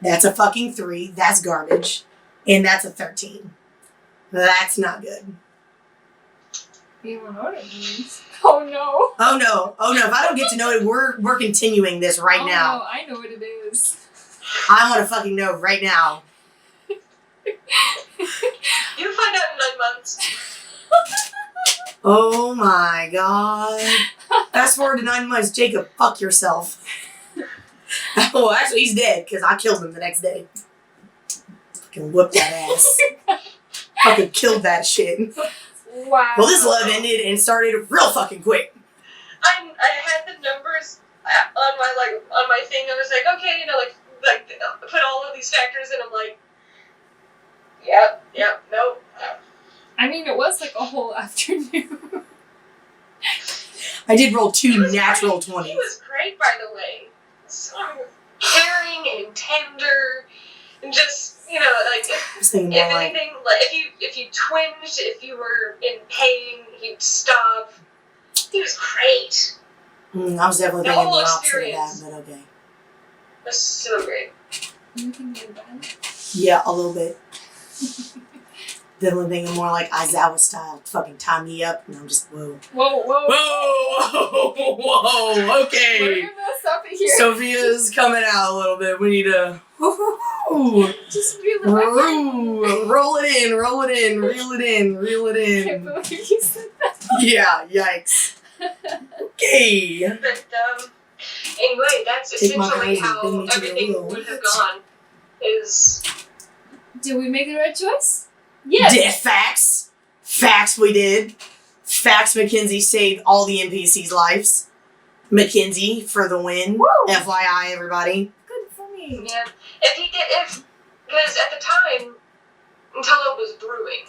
That's a fucking 3. That's garbage. And that's a 13. That's not good. You don't know what it means. Oh no. Oh no. Oh no. If I don't get to know it, we're continuing this right Oh, now. no, I know what it is. I want to fucking know right now. You'll find out in 9 months. Oh my god. Fast forward to 9 months, Jacob, fuck yourself. Well, actually, he's dead because I killed him the next day. Fucking whooped that ass. Fucking killed that shit. Wow. Well, this love ended and started real fucking quick. I had the numbers on my thing. I was like, okay, put all of these factors in. I'm like, yep, nope. I mean, it was like a whole afternoon. I did roll He 2 was natural great. 20s. He was great, by the way. So caring and tender, and just like I was thinking if more like, anything, like if you twinged, if you were in pain, he'd stop. He was great. I was definitely The thinking whole the opposite of experience. that, but okay. It was so great. You can do that. Yeah, a little bit. Definitely thinking more like Aizawa style. Fucking tie me up, and I'm just, whoa. Whoa. Whoa, We're okay. gonna stop it here. Sophia's coming out a little bit. We need to Just reel it back. Reel it I can't in. believe you said that. Yeah, yikes. Okay. But anyway, that's Take my essentially eyes and how bend me to the everything wheel. would have gone. Is Did we make the right choice? Yes. Facts. Facts we did. Facts Mackenzie saved all the NPCs' lives. Mackenzie for the win. Woo. FYI, everybody. Good for me. yeah. Because at the time, until it was brewing,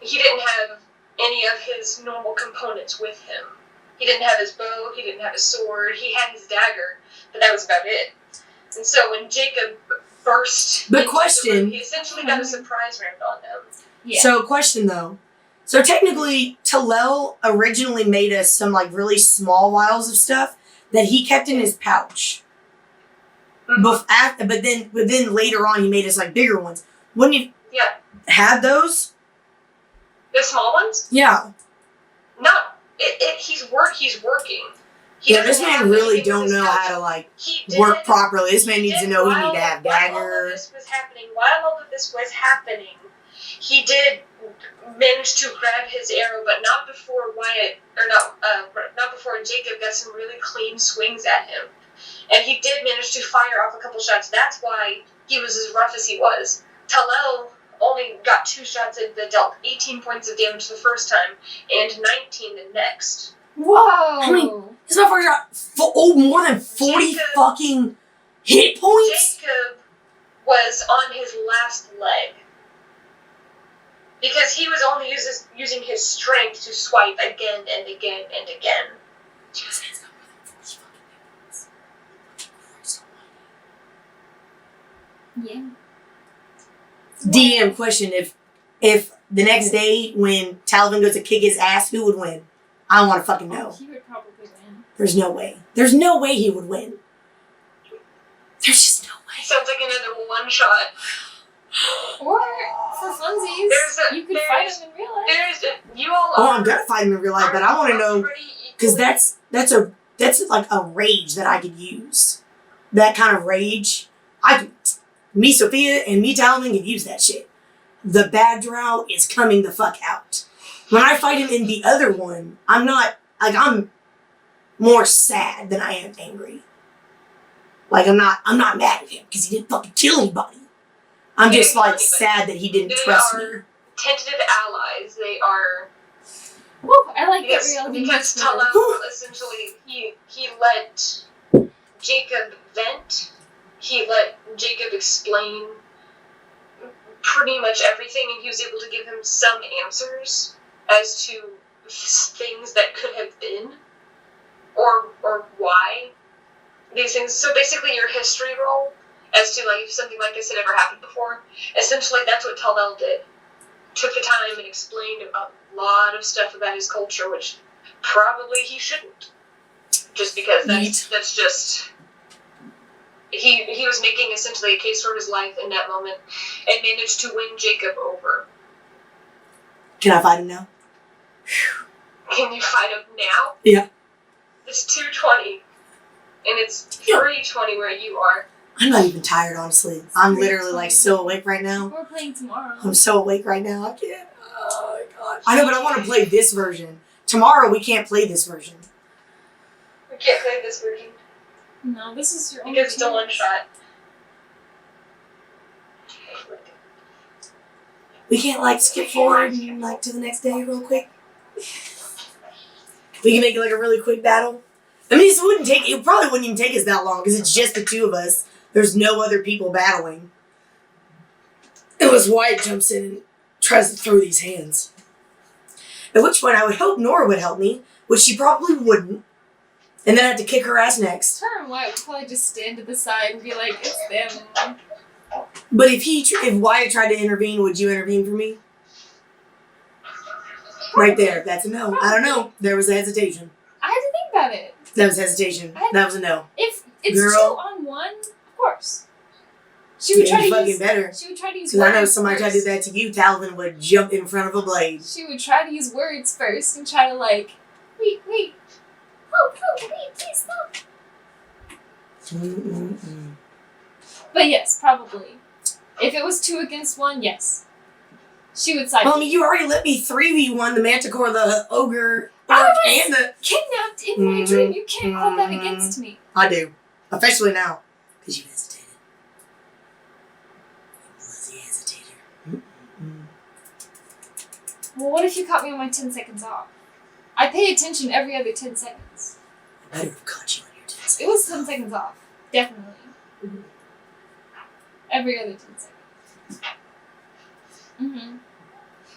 he didn't have any of his normal components with him. He didn't have his bow, he didn't have his sword, he had his dagger, but that was about it. And so when Jacob burst The into question- room, he essentially got a surprise round on them. Yeah. So, question though. So, technically, Talal originally made us some like really small vials of stuff that he kept in his pouch. Mhm. But then later on, he made us like bigger ones. Wouldn't you Yeah. have those? The small ones? Yeah. No. He's working. Yeah, this man really don't know how to, like, work properly. This man needs to know he need to have dagger. While all of this was happening, he did manage to grab his arrow, but not before not before Jacob got some really clean swings at him. And he did manage to fire off a couple shots. That's why he was as rough as he was. Talal only got 2 shots in that dealt 18 points of damage the first time, and 19 the next. Whoa! I mean, this motherfucker got more than 40 fucking hit points? Jacob was on his last leg. Because he was only using his strength to swipe again and again and again. Yeah. DM question, if the next day when Talavin goes to kick his ass, who would win? I don't want to fucking know. He would probably win. There's no way. There's no way he would win. There's just no way. Sounds like another one shot. Or, for funsies, you could fight him in real life. I'm gonna fight him in real life, but I want to know, because that's like a rage that I could use. That kind of rage, me, Sophia, and me, Talavin can use that shit. The bad drow is coming the fuck out. When I fight him in the other one, I'm more sad than I am angry. Like, I'm not mad at him because he didn't fucking kill anybody. I'm just like sad that he didn't trust me. Tentative allies. They are. Woo, I like that reality. Because Talal essentially he let Jacob vent. He let Jacob explain pretty much everything, and he was able to give him some answers as to things that could have been, or why these things. So basically, your history roll as to like if something like this had ever happened before. Essentially, that's what Talal did. Took the time and explained a lot of stuff about his culture, which probably he shouldn't. Just because that's just. He was making essentially a case for his life in that moment and managed to win Jacob over. Can I fight him now? Can you fight him now? Yeah. It's 2:20 and it's 3:20 where you are. I'm not even tired, honestly. I'm literally like so awake right now. We're playing tomorrow. I'm so awake right now. I can't. Oh my gosh. I know, but I want to play this version. Tomorrow we can't play this version. We can't play this version. No, this is your own. Because it's a one shot. We can't like skip forward and like to the next day real quick. We can make it like a really quick battle. I mean, it probably wouldn't even take us that long because it's just the two of us. There's no other people battling. Unless Wyatt jumps in and tries to throw these hands. At which point I would hope Nora would help me, which she probably wouldn't. And then I have to kick her ass next. Her and Wyatt would probably just stand to the side and be like, it's them. But if Wyatt tried to intervene, would you intervene for me? Right there. That's a no. I don't know. There was a hesitation. I had to think about it. That was hesitation. That was a no. If it's Girl. 2-on-1, of course. She would try to fucking use better. She would try to use Because words I know somebody tried to do first. that to you, Talavin would jump in front of a blade. She would try to use words first and try to like, wait. Oh, wait, please stop. But yes, probably. If it was 2 against 1, yes. She would side. Well, I mean, you already let me 3v1 the Manticore, the Ogre, and the... kidnapped in my dream. You can't hold that against me. I do. Especially now. Because you hesitated. Bloody hesitator. Well, what if you caught me on my 10 seconds off? I pay attention every other 10 seconds. I better have caught you on your 10 seconds. It was 10 seconds off. Definitely. Mm-hmm. Every other 10 seconds. Mm-hmm.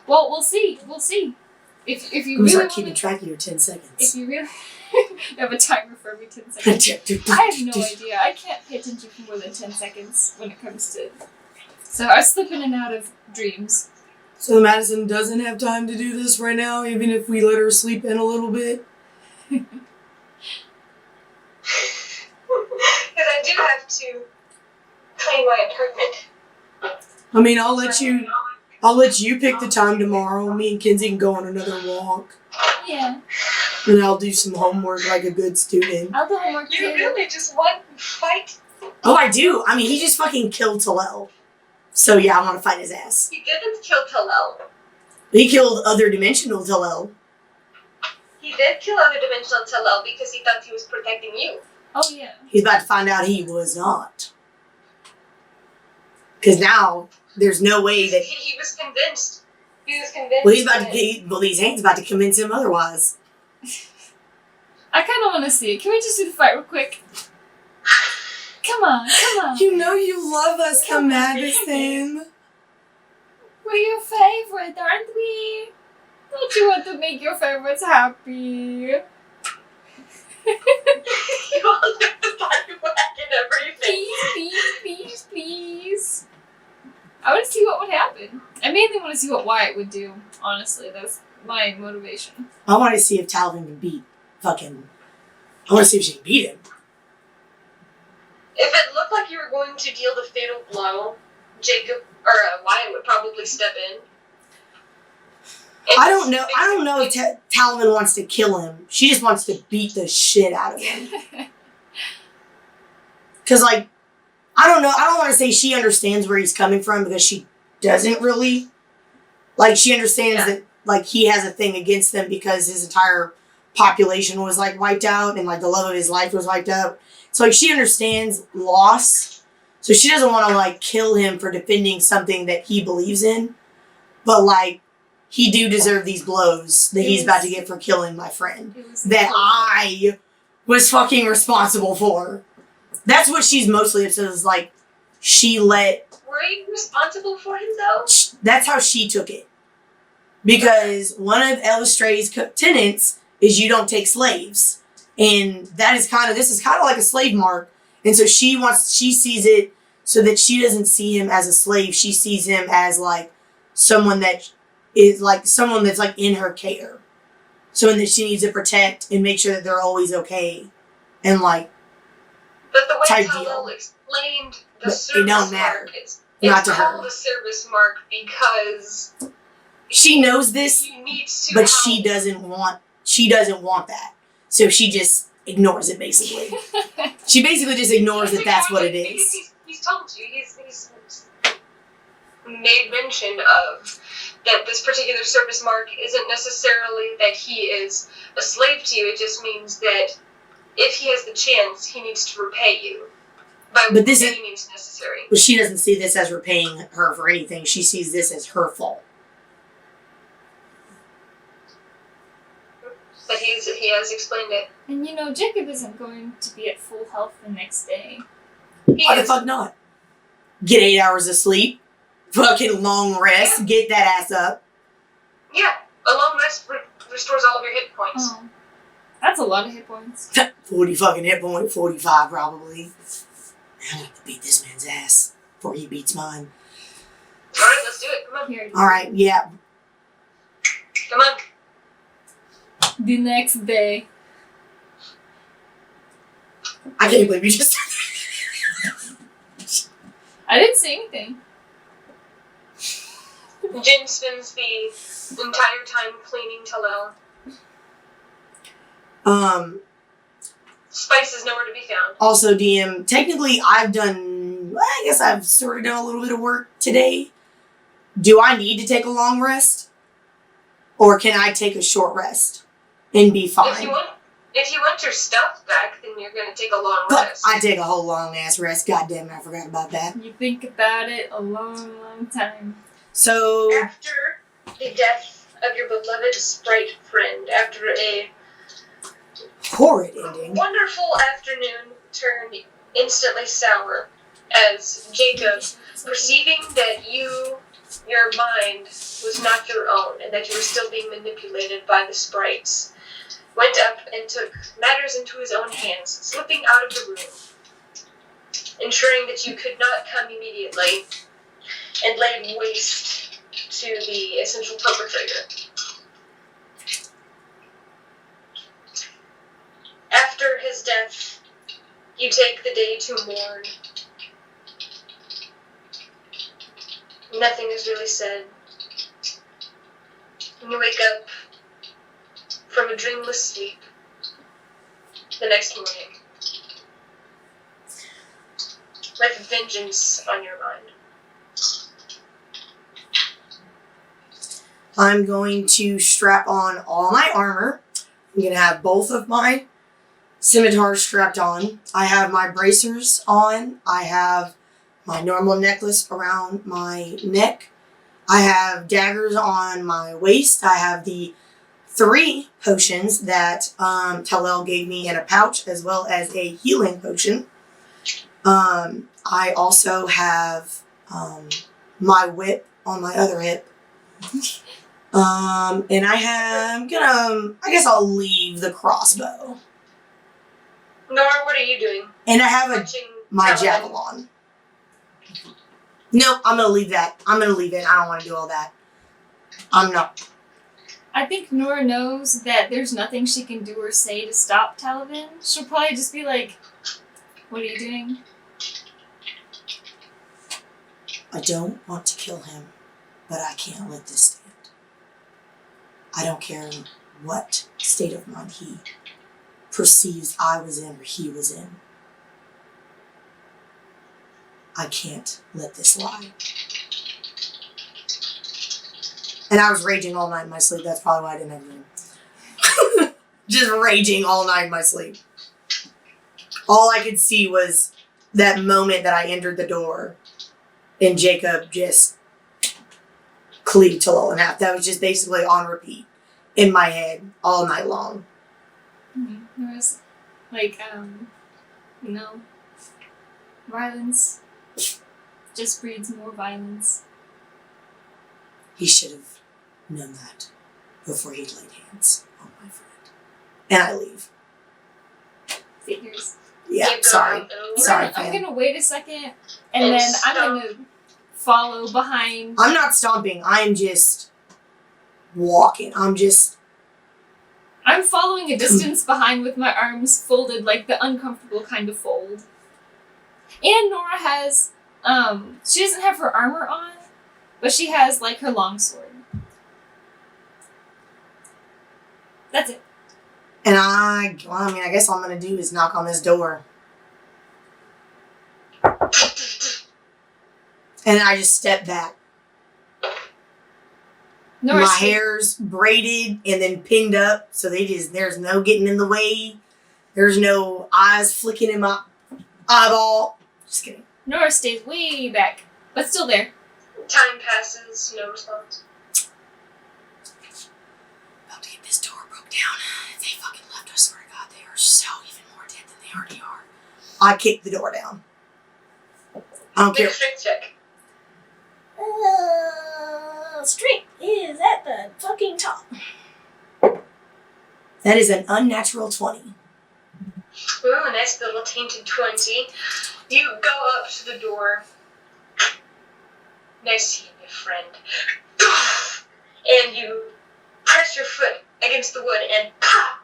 Well, we'll see. We'll see. If you Who's really like keeping track of your 10 seconds? If you really you have a timer for every 10 seconds. I have no idea. I can't pay attention for more than 10 seconds when it comes to... So I slip in and out of dreams. So Madison doesn't have time to do this right now, even if we let her sleep in a little bit? Because I do have to clean my apartment. I mean, I'll let you pick the time tomorrow. Me and Kinsey can go on another walk. Yeah. And I'll do some homework like a good student. I'll do homework You too. really just want to fight? Oh, I do. I mean, he just fucking killed Talel. So yeah, I want to fight his ass. He didn't kill Talel. He killed other dimensional Talel. He did kill other dimensional Talel because he thought he was protecting you. Oh yeah. He's about to find out he was not. Because now there's no way that. He was convinced. He was convinced. Well, he's about to get. Well, these hands about to convince him otherwise. I kind of want to see it. Can we just do the fight real quick? Come on, come on. You know you love us, the Come on, Madison. We're your favorite, aren't we? Don't you want to make your favorites happy? You all have the body whack and everything. Please. I want to see what would happen. I mainly want to see what Wyatt would do. Honestly, that's my motivation. I want to see if Talavin can beat fucking. I want to see if she can beat him. If it looked like you were going to deal the fatal blow, Jacob or Wyatt would probably step in. I don't know if Talavin wants to kill him. She just wants to beat the shit out of him. Because, like, I don't know. I don't want to say she understands where he's coming from because she doesn't really. Like, she understands that, like, he has a thing against them because his entire population was, like, wiped out and, like, the love of his life was wiped out. So, like, she understands loss. So she doesn't want to, like, kill him for defending something that he believes in. But, like, he do deserve these blows that he's about to get for killing my friend. That I was fucking responsible for. That's what she's mostly upset is, like, she let... Were you responsible for him, though? That's how she took it. Because one of Elistray's tenets is you don't take slaves. And this is kind of like a slave mark. And so she sees it so that she doesn't see him as a slave. She sees him as, like, someone that is, like, someone that's, like, in her care. Someone that she needs to protect and make sure that they're always okay. And, like, but the way type Talel deal. explained the But service it don't matter. mark, it's Not to called her. a service mark because She knows this, he needs to but help. she doesn't want that. So she just ignores it, basically. She basically just ignores that that's what it is. He's told you. He's made mention of that this particular service mark isn't necessarily that he is a slave to you. It just means that if he has the chance, he needs to repay you by But this any means necessary. But she doesn't see this as repaying her for anything. She sees this as her fault. But he has explained it. And you know, Jacob isn't going to be at full health the next day. Why the fuck not? Get 8 hours of sleep. Fucking long rest. Get that ass up. Yeah, a long rest restores all of your hit points. Oh. That's a lot of hit points. 40 fucking hit point. 45 probably. I have to beat this man's ass before he beats mine. Alright, let's do it. Come on. Here. Alright, yeah. Come on. The next day. I can't believe you just I didn't say anything. Jin spends the entire time cleaning Talel. Spice is nowhere to be found. Also, DM, technically I guess I've sort of done a little bit of work today. Do I need to take a long rest? Or can I take a short rest and be fine? If you want your stuff back, then you're going to take a long But rest. I take a whole long ass rest. God damn it, I forgot about that. You think about it a long, long time. So, After the death of your beloved sprite friend, after a horrid ending. wonderful afternoon turned instantly sour as Jacob, perceiving that your mind was not your own and that you were still being manipulated by the sprites, went up and took matters into his own hands, slipping out of the room, ensuring that you could not come immediately, and laid waste to the essential perpetrator. After his death, you take the day to mourn. Nothing is really said. And you wake up from a dreamless sleep the next morning with vengeance on your mind. I'm going to strap on all my armor. I'm going to have both of my scimitars strapped on. I have my bracers on. I have my normal necklace around my neck. I have daggers on my waist. I have the 3 potions that Talel gave me in a pouch, as well as a healing potion. I also have my whip on my other hip. And I guess I'll leave the crossbow. Nora, what are you doing? And I have my javelin. Nope, I'm gonna leave that. I'm gonna leave it. I don't want to do all that. I'm not. I think Nora knows that there's nothing she can do or say to stop Talavin. She'll probably just be like, what are you doing? I don't want to kill him, but I can't let this stand. I don't care what state of mind he perceives I was in or he was in. I can't let this lie. And I was raging all night in my sleep. That's probably why I didn't have a dream. Just raging all night in my sleep. All I could see was that moment that I entered the door and Jacob just cleaved Talal in half. That was just basically on repeat in my head all night long. Mm-hmm. There was, like, violence just breeds more violence. He should have known that before he laid hands on my friend. And I leave. Figures. Yeah, sorry. Sorry, I'm fan. gonna wait a second, and then I'm gonna follow behind. I'm not stomping. I am just walking. I'm following a distance behind with my arms folded, like the uncomfortable kind of fold. And Nora has, she doesn't have her armor on, but she has, like, her longsword. That's it. And I guess all I'm going to do is knock on this door. And I just step back. Nora my hair's braided and then pinned up, so there's no getting in the way. There's no eyes flicking in my eyeball. Just kidding. Nora stays way back, but still there. Time passes, no response. About to get this door broke down. If they fucking left, I swear to God, they are so even more dead than they already are. I kicked the door down. I don't care. Strength check. Strength is at the fucking top. That is an unnatural 20. Ooh, a nice little tainted 20. You go up to the door. Nice seeing you, friend. And you press your foot against the wood and pop!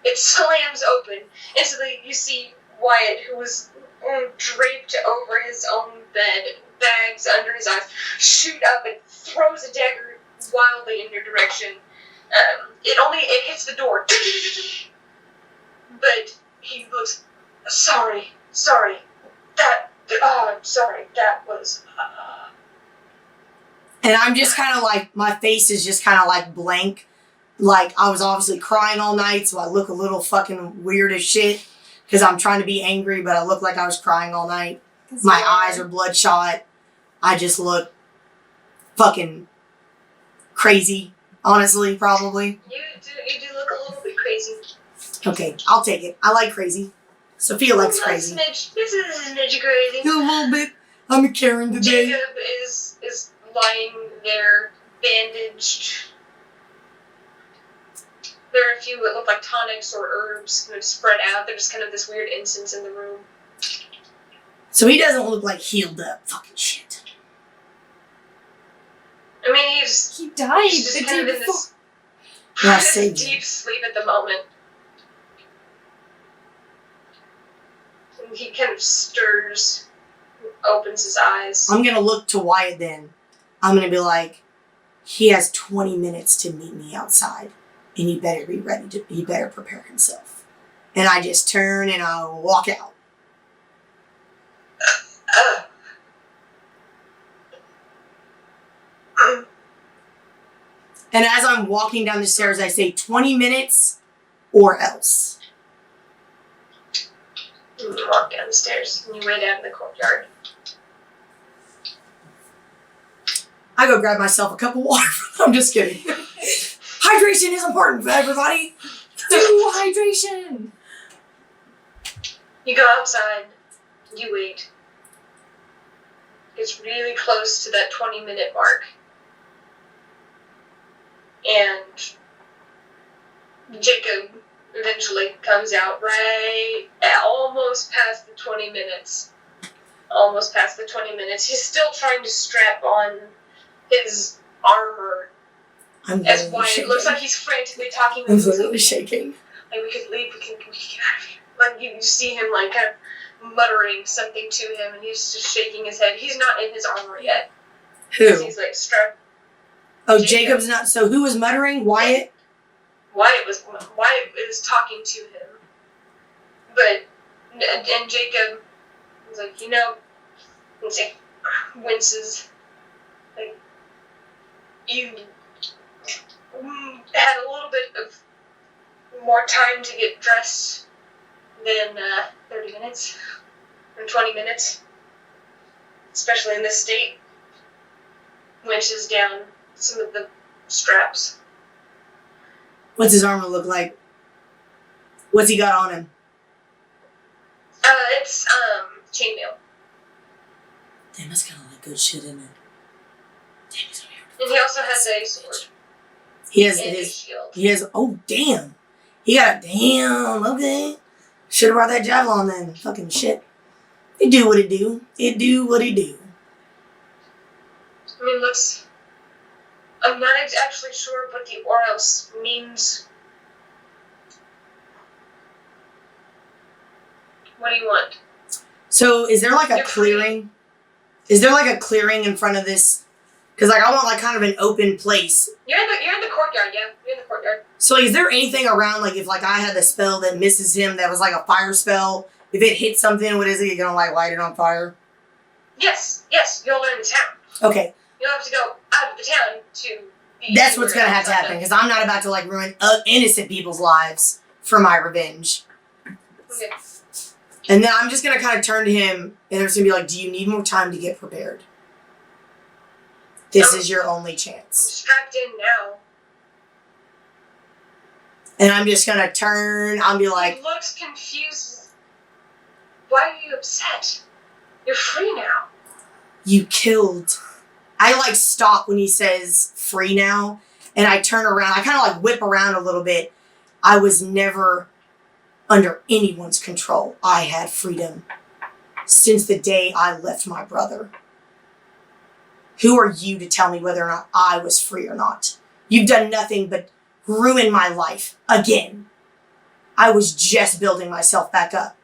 It slams open. Instantly you see Wyatt, who was draped over his own bed, bags under his eyes, shoot up and throws a dagger wildly in your direction. It hits the door. But he looks, sorry, I'm sorry, that was, And I'm just kind of like, my face is just kind of like blank. Like, I was obviously crying all night, so I look a little fucking weird as shit. Because I'm trying to be angry, but I look like I was crying all night. My eyes are bloodshot. I just look fucking crazy, honestly, probably. You do look a little bit crazy. Okay, I'll take it. I like crazy. Sophia likes crazy. This is a smidge crazy. A little bit. I'm a Karen today. Jacob is lying there, bandaged. There are a few that look like tonics or herbs kind of spread out. They're just kind of this weird incense in the room. So he doesn't look like healed up fucking shit. I mean, He died he's just the kind day of in before. this deep sleep at the moment. And he kind of stirs, opens his eyes. I'm going to look to Wyatt then. I'm going to be like, he has 20 minutes to meet me outside. and he better be ready to, he better prepare himself. And I just turn and I walk out. And as I'm walking down the stairs, I say 20 minutes or else. You walk down the stairs and you wait out in the courtyard. I go grab myself a cup of water. I'm just kidding. Hydration is important for everybody. Do hydration. You go outside. You wait. It's really close to that 20-minute mark. And Jacob eventually comes out right at almost past the 20 minutes. Almost past the 20 minutes. He's still trying to strap on his armor. As Wyatt shaking. looks like he's frantically talking. I'm literally shaking. Like, we could leave, we can get out of here. Like, you see him, like, kind of muttering something to him, and he's just shaking his head. He's not in his armor yet. Who? He's, like, strapped. Oh, Jacob's not. So who was muttering? Wyatt? Wyatt was talking to him. But, and Jacob was like, you know, and he winces. Like, you had a little bit of more time to get dressed than 30 minutes or 20 minutes, especially in this state. Winches down some of the straps. What's his armor look like? What's he got on him? It's chainmail. Damn, that's kind of like good shit, isn't it? Damn, he's over here. And he also has a sword. He has And a his. shield. He has. Oh, damn. He got a damn. Okay. Should have brought that javelin then. Fucking shit. It do what it do. It do what it do. I mean, looks. I'm not actually sure what the Oros means. What do you want? So, is there like a You're free. clearing? Is there like a clearing in front of this? Because like I want like kind of an open place. You're in the courtyard, yeah. You're in the courtyard. So is there anything around, like if like I had the spell that misses him that was like a fire spell, if it hits something, what is it? You're gonna like light it on fire? Yes, you'll learn the town. Okay. You'll have to go out of the town to be. That's what's gonna have to happen, because I'm not about to like ruin innocent people's lives for my revenge. Okay. And then I'm just gonna kind of turn to him and there's gonna be like, do you need more time to get prepared? This is your only I'm chance. strapped in now. And I'm just gonna turn, I'll be like, He looks confused. Why are you upset? You're free now. you killed. I like stop when he says free now, and I turn around. I kind of like whip around a little bit. I was never under anyone's control. I had freedom since the day I left my brother. Who are you to tell me whether or not I was free or not? You've done nothing but ruin my life again. I was just building myself back up.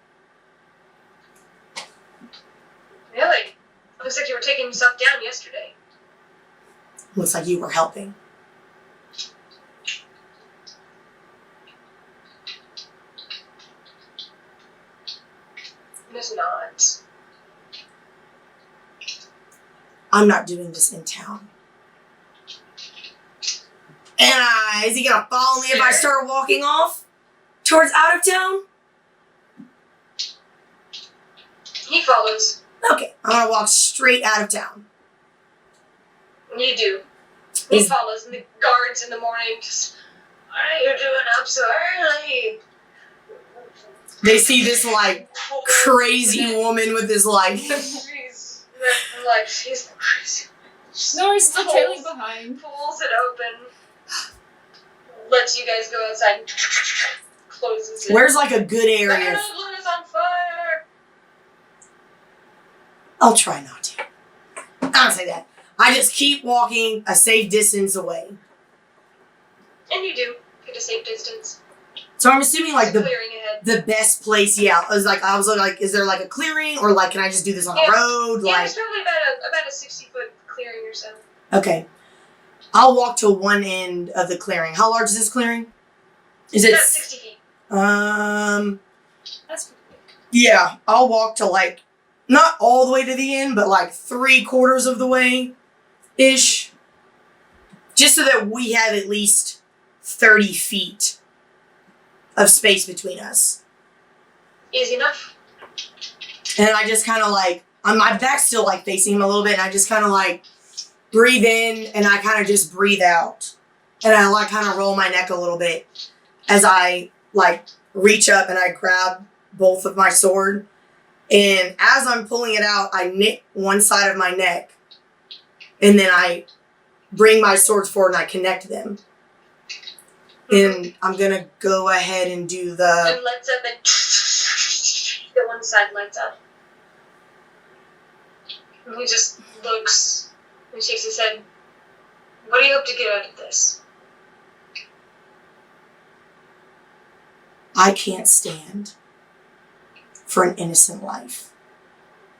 Really? Looks like you were taking yourself down yesterday. Looks like you were helping. It is not. I'm not doing this in town. And is he gonna follow me if I start walking off towards out of town? He follows. Okay, I'm gonna walk straight out of town. You do. He follows, and the guards in the morning just, what are you doing up so early? They see this like crazy woman with this like. She's like, she's crazy. Nora's still trailing behind. Pulls it open. Lets you guys go outside and closes it. Where's like a good area? Land is on fire. I'll try not to. I don't say that. I just keep walking a safe distance away. And you do. Get a safe distance. So I'm assuming like There's a clearing ahead. the best place. Yeah, I was like, is there like a clearing or like can I just do this on Yeah. a road? Yeah, Like it's probably about a 60-foot clearing or so. okay, I'll walk to one end of the clearing. How large is this clearing? Is it? About 60 feet. That's pretty big. Yeah, I'll walk to like, not all the way to the end, but like 3/4 of the way ish. Just so that we have at least 30 feet of space between us. Easy enough. And I just kind of like, my back's still like facing him a little bit, and I just kind of like breathe in and I kind of just breathe out. And I like kind of roll my neck a little bit as I like reach up and I grab both of my sword. And as I'm pulling it out, I knit one side of my neck. And then I bring my swords forward and I connect them. And I'm going to go ahead and do the... It lights up and the one side lights up. And he just looks and shakes his head. What do you hope to get out of this? I can't stand for an innocent life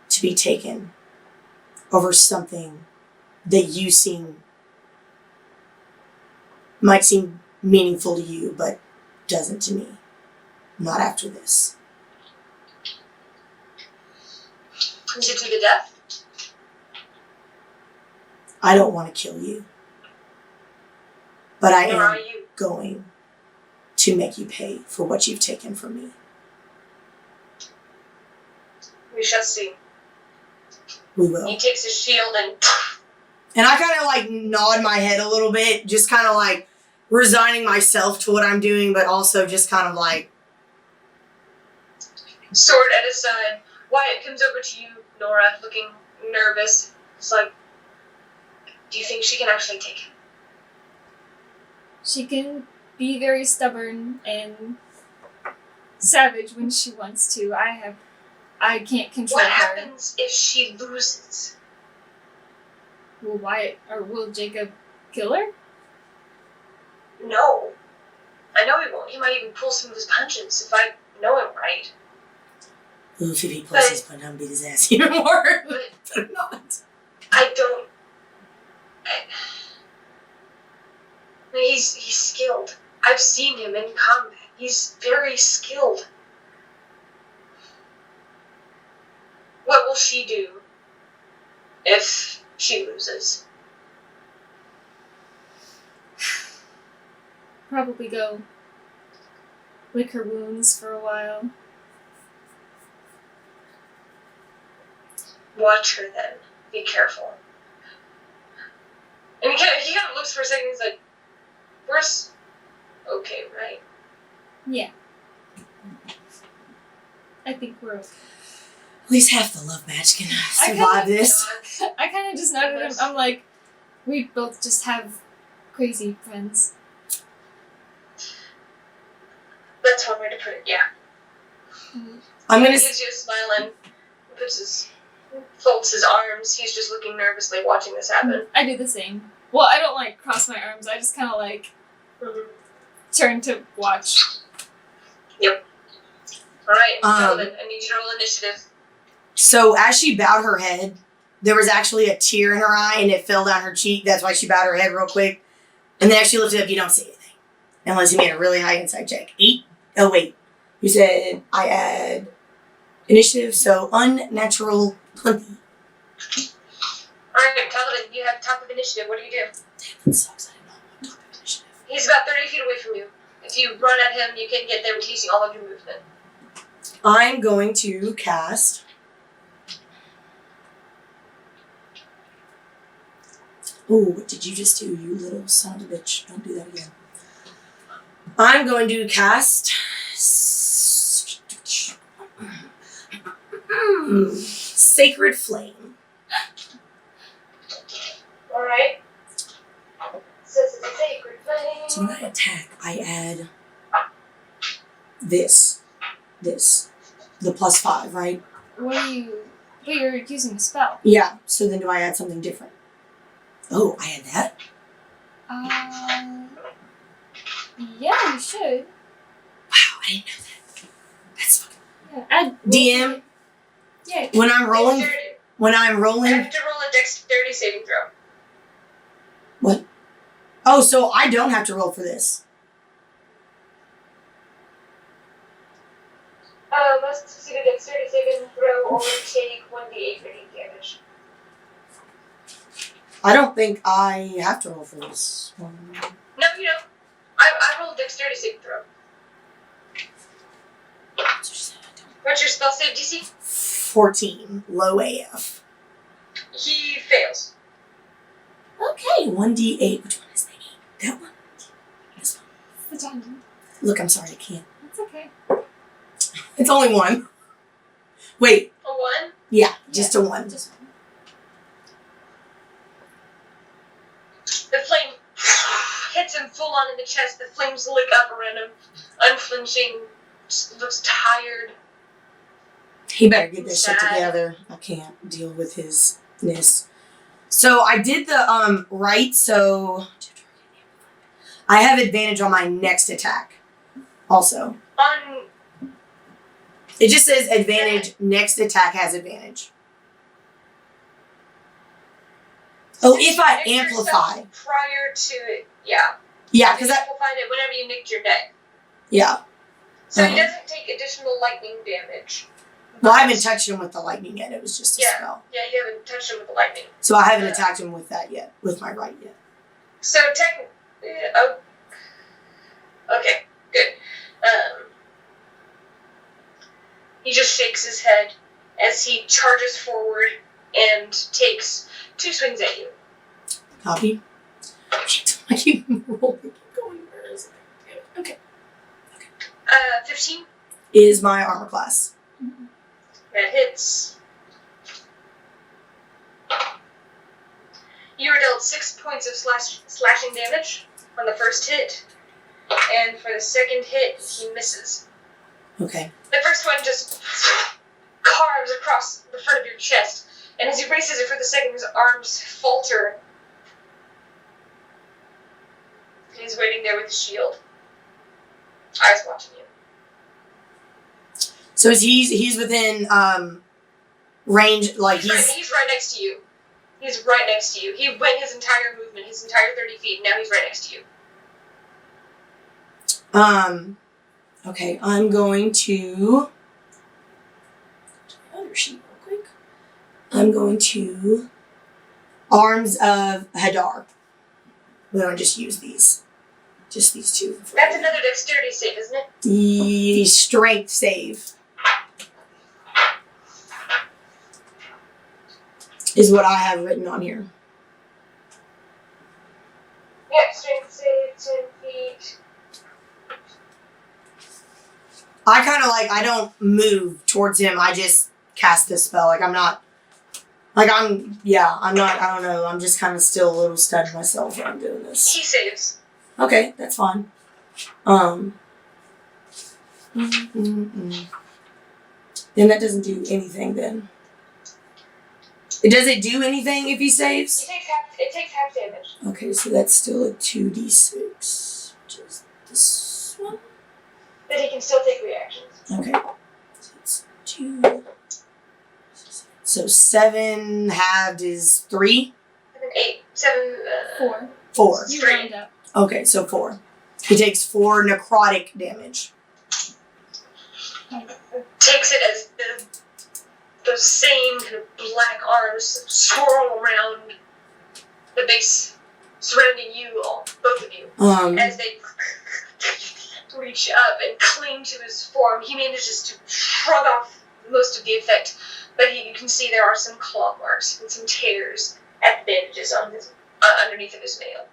to be taken over something that you might seem meaningful to you, but doesn't to me. Not after this. Is it to the death? I don't want to kill you. But I Or are am you? going to make you pay for what you've taken from me. We shall see. We will. He takes his shield and And I kind of like nod my head a little bit, just kind of like resigning myself to what I'm doing, but also just kind of like... sword at his side. Wyatt comes over to you, Nora, looking nervous. It's like, do you think she can actually take him? She can be very stubborn and savage when she wants to. I can't control What her. happens if she loses? Will Jacob kill her? No. I know he won't. He might even pull some of his punches if I know him right. Oof, if he pulls his punch, I'm gonna beat his ass even more. But But not. I don't... He's skilled. I've seen him in combat. He's very skilled. What will she do if she loses? Probably go lick her wounds for a while. Watch her then. Be careful. And he kind of looks for a second. He's like, "We're okay, right?" Yeah. I think we're okay. At least half the love match can I survive this. I kind of just nodded at him. I'm like, we both just have crazy friends. That's one way to put it. Yeah. I'm He gonna... gives you a smile and folds his arms. He's just looking nervously, watching this happen. I do the same. Well, I don't like cross my arms. I just kind of like turn to watch. Yep. All right, Um, Talavin, I need you to roll initiative. So as she bowed her head, there was actually a tear in her eye and it fell down her cheek. That's why she bowed her head real quick. And then as she lifted up, you don't see anything. Unless you made a really high insight check. 8. Oh, wait. You said I add initiative, so unnatural 20. All right, Talavin, you have top of initiative. What do you do? Damn, that sucks. I didn't know I want top of initiative. He's about 30 feet away from you. If you run at him, you can get there with using all of your movement. I'm going to cast... Oh, what did you just do, you little son of a bitch? Don't do that again. I'm going to cast... Sacred Flame. All right. Says it's a sacred flame. So when I attack, I add this. The +5, right? But you're using a spell. Yeah, so then do I add something different? Oh, I add that? Yeah, you should. Wow, I didn't know that. That's fucking... Yeah, add DM, Yeah. when I'm rolling... I When I'm rolling... have to roll a dexterity saving throw. What? Oh, so I don't have to roll for this. Must succeed a dexterity saving throw or take 1d8 radiant damage. I don't think I have to roll for this one. No, you don't. I rolled a dexterity saving throw. What's your spell save DC? 14. Low AF. He fails. Okay, 1d8. Which one is the 8? That one? This one. The dungeon. Look, I'm sorry, I can't. It's okay. It's only one. Wait. A 1? Yeah, just a 1. Just one. The flame hits him full on in the chest. The flames lick up around him. Unflinching. Just looks tired. He better get this shit Sad. together. I can't deal with his ness. So I did the right, so I have advantage on my next attack. Also. On. It just says advantage, next attack has advantage. Oh, if I amplify. Prior to it, yeah. Yeah, You because I. amplified it whenever you nicked your neck. Yeah. So he doesn't take additional lightning damage. Well, I haven't touched him with the lightning yet. It was just a spell. Yeah, you haven't touched him with the lightning. So I haven't attacked him with that yet, with my right yet. So okay, good. He just shakes his head as he charges forward and takes 2 swings at you. Copy. Shit, I keep rolling. Keep going. Where is it? Okay. 15. Is my armor class. That hits. You are dealt 6 points of slashing damage on the first hit, and for the second hit, he misses. Okay. The first one just carves across the front of your chest, and as he braces it for the second, his arms falter. He's waiting there with his shield, eyes watching you. So he's within range, like He's right next to you. He's right next to you. He went his entire movement, his entire 30 feet, now he's right next to you. Okay, I'm going to other sheet real quick. I'm going to Arms of Hadar. We're going to just use these. Just these two. That's another dexterity save, isn't it? The strength save. Is what I have written on here. Yeah, strength save, 10 feet. I don't move towards him. I just cast this spell. I don't know. I'm just kind of still a little stunned myself when I'm doing this. He saves. Okay, that's fine. Then that doesn't do anything then. Does it do anything if he saves? It takes half damage. Okay, so that's still a 2d6, which is this one. But he can still take reactions. Okay. So it's 2. So 7 halved is 3? 8. 7. 4. 4. You round up. Okay, so 4. He takes 4 necrotic damage. Takes it as those same kind of black arms swirl around the base, surrounding you all, both of you, as they reach up and cling to his form. He manages to shrug off most of the effect, but you can see there are some claw marks and some tears at the bandages on his underneath of his mail.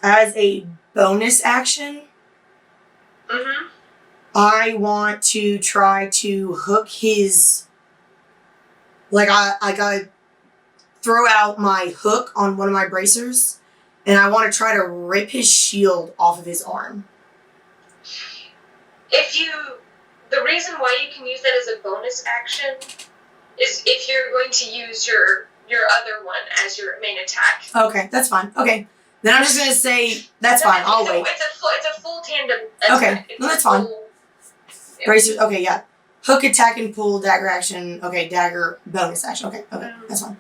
As a bonus action, Mm-hmm. I want to try to hook his, I throw out my hook on one of my bracers, and I want to try to rip his shield off of his arm. The reason why you can use that as a bonus action is if you're going to use your other one as your main attack. Okay, that's fine. Okay, then I'm just gonna say that's fine. I'll wait. It's a full tandem attack. Okay, no, that's fine. Bracers. Okay, yeah. Hook, attack, and pull. Dagger action. Okay, dagger bonus action. Okay, that's fine.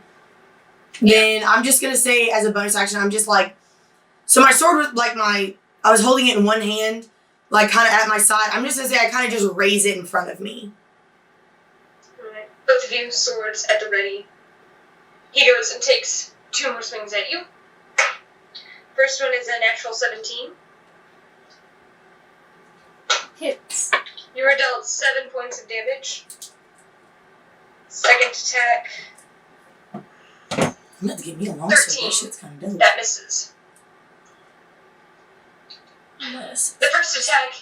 Then I'm just gonna say as a bonus action, I'm just so my sword was I was holding it in one hand, like kind of at my side. I'm just gonna say I kind of just raise it in front of me. Alright. Both of you, swords at the ready. He goes and takes 2 more swings at you. First one is a natural 17. Hits. You are dealt 7 points of damage. Second attack, I'm about to give me a long sword. 13. That shit's kind of dope. that misses. Nice. The first attack,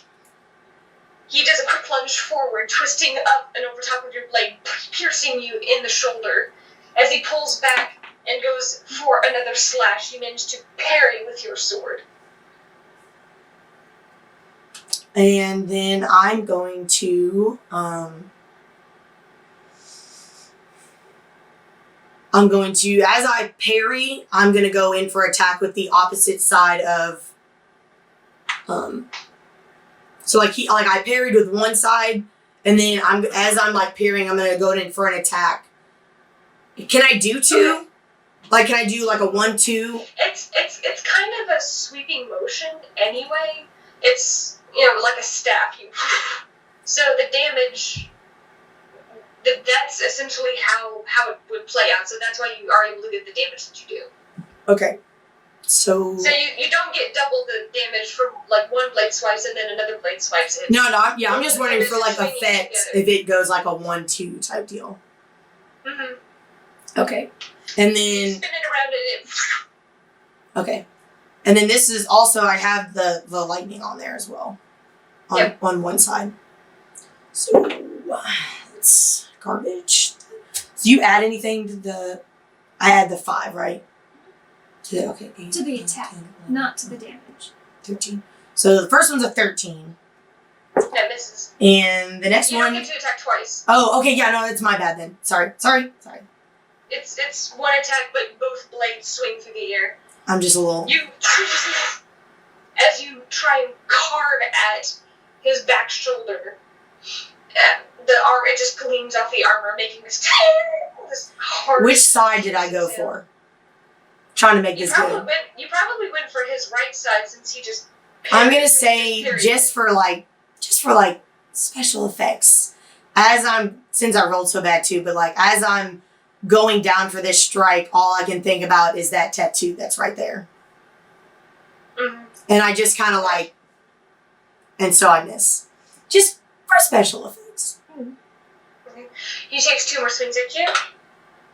he does a quick lunge forward, twisting up and over top of your blade, piercing you in the shoulder. As he pulls back and goes for another slash, you manage to parry with your sword. And then I'm going to, as I parry, I'm going to go in for attack with the opposite side of, so like I parried with one side, and then as I'm like parrying, I'm going to go in for an attack. Can I do 2? Like, can I do like a 1-2? It's kind of a sweeping motion anyway. It's, like a staff. So the damage, that's essentially how it would play out. So that's why you are able to get the damage that you do. Okay. So you don't get double the damage from like one blade swipes and then another blade swipes. No, I'm just wondering for like effect if it goes like a 1-2 type deal. Mm-hmm. Okay. And You then spin it around and it... okay. And then this is also I have the lightning on there as well. On one side. So it's garbage. So you add anything to the I add the 5, right? To the 8, To the attack, 10, 11, not to the damage. 13. So the first one's a 13. That misses. And the next You one don't get to attack twice. Oh, okay, yeah, no, it's my bad then. Sorry. It's one attack, but both blades swing through the air. I'm just a little You, as you try and carve at his back shoulder, it just gleams off the armor, making this hard... Which side did I go for? Trying to make this good. You probably went for his right side since he just... I'm gonna say just for like special effects. Since I rolled so bad too, but like as I'm going down for this strike, all I can think about is that tattoo that's right there. Mm-hmm. And I just kind of like, and so I miss. Just for special effects. Mm-hmm. He takes 2 more swings at you.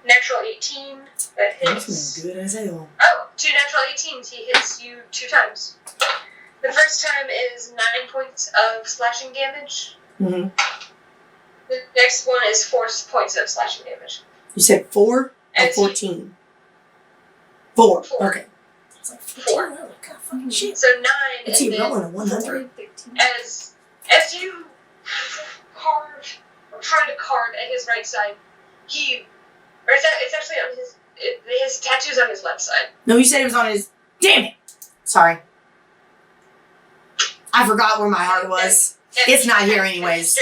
Natural 18, that hits. That's good as hell. Oh, 2 natural 18s. He hits you 2 times. The first time is 9 points of slashing damage. Mm-hmm. The next one is 4 points of slashing damage. You said 4 or 14? 4. Okay. It's like 4. Oh, God, fucking shit. So 9. Is he rolling a 100? As you carve, or try to carve at his right side, it's actually on his tattoo's on his left side. No, you said it was on his. Damn it! Sorry. I forgot where my heart was. It's not here anyways.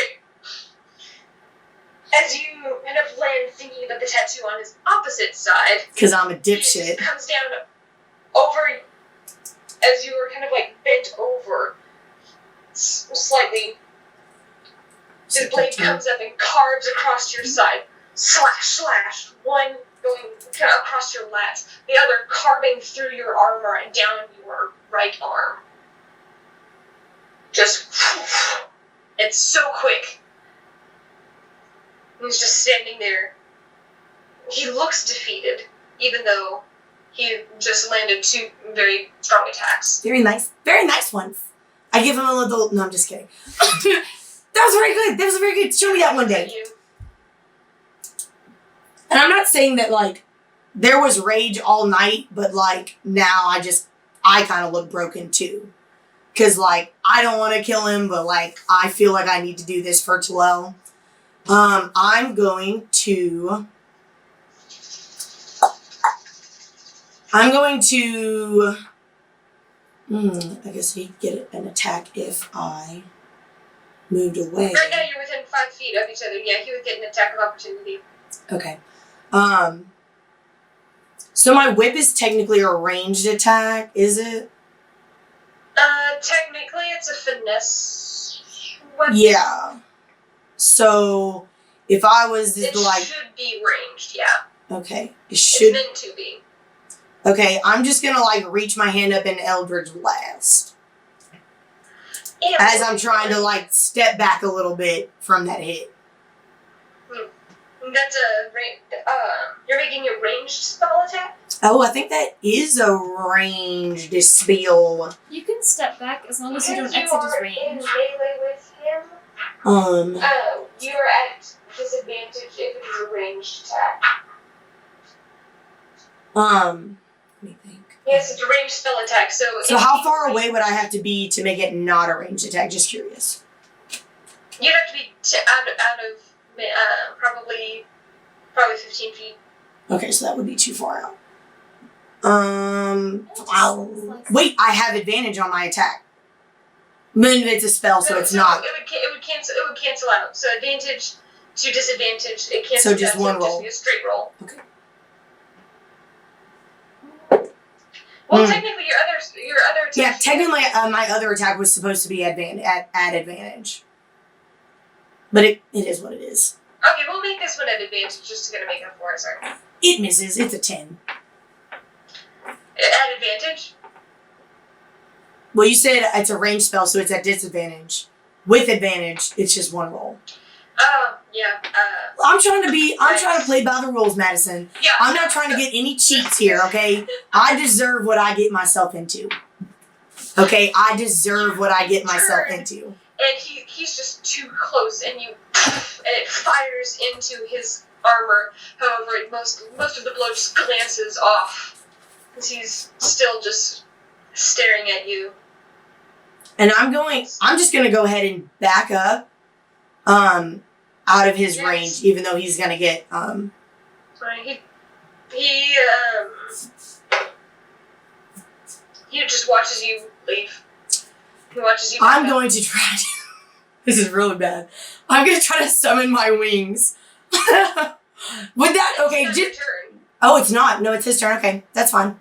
As you end up land thinking about the tattoo on his opposite side, Because I'm a he dipshit. just comes down over, as you were kind of like bent over slightly. His blade comes up and carves across your side. Slash, slash. One going kind of across your lats, the other carving through your armor and down your right arm. Just, it's so quick. He's just standing there. He looks defeated, even though he just landed 2 very strong attacks. Very nice ones. I give him a little. No, I'm just kidding. That was very good. That was very good. Show me that one day. And I'm not saying that like there was rage all night, but like now I kind of look broken too. Cause like I don't want to kill him, but like I feel like I need to do this for Talel. I'm going to I guess he'd get an attack if I moved away. Right now you're within 5 feet of each other. Yeah, he would get an attack of opportunity. Okay. So my whip is technically a ranged attack, is it? Technically, it's a finesse weapon. Yeah. So, if I was just It like... should be ranged, yeah. Okay. It's meant to be. Okay, I'm just gonna like reach my hand up in Eldritch Blast. As I'm trying to like step back a little bit from that hit. That's you're making a ranged spell attack? Oh, I think that is a ranged spell. You can step back as long as you don't Because exit his you are range. in melee with him, you're at disadvantage if it is a ranged attack. Let me think. Yes, it's a ranged spell attack, so... So how far away would I have to be to make it not a ranged attack? Just curious. You'd have to be out of probably 15 feet. Okay, so that would be too far out. Wait, I have advantage on my attack. But it's a spell, so it's not. It would cancel out. So advantage to disadvantage, it cancels So just out. one So roll. just be a straight roll. Okay. Well, technically, your other attack. Yeah, technically, my other attack was supposed to be at advantage. But it is what it is. Okay, we'll make this one at advantage just to make up for it. Sorry. It misses. It's a 10. At advantage. Well, you said it's a ranged spell, so it's at disadvantage. With advantage, it's just one roll. Yeah. I'm trying to play by the rules, Madison. Yeah. I'm not trying to get any cheats here, okay? I deserve what I get myself into. Okay? I deserve what I get myself into. And he's just too close, and it fires into his armor. However, most of the blow just glances off, because he's still just staring at you. And I'm just gonna go ahead and back up, out of his range, even though he's gonna get, Sorry, he just watches you leave. He watches you. I'm going to try to, this is really bad. I'm gonna try to summon my wings. Would that, okay, It's your turn. Oh, it's not. No, it's his turn. Okay, that's fine.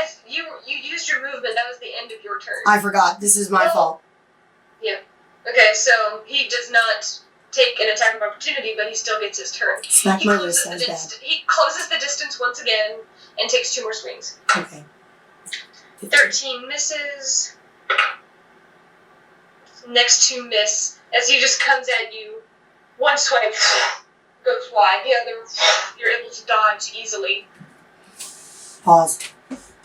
As you used your movement, that was the end of your turn. I forgot. This is my fault. Yeah. Okay, so he does not take an attack of opportunity, but he still gets his turn. Smack my wrist sounds bad. He closes the distance once again and takes 2 more swings. Okay. 13 misses. Next 2 miss. As he just comes at you, one swipe goes wide, the other you're able to dodge easily. Pause.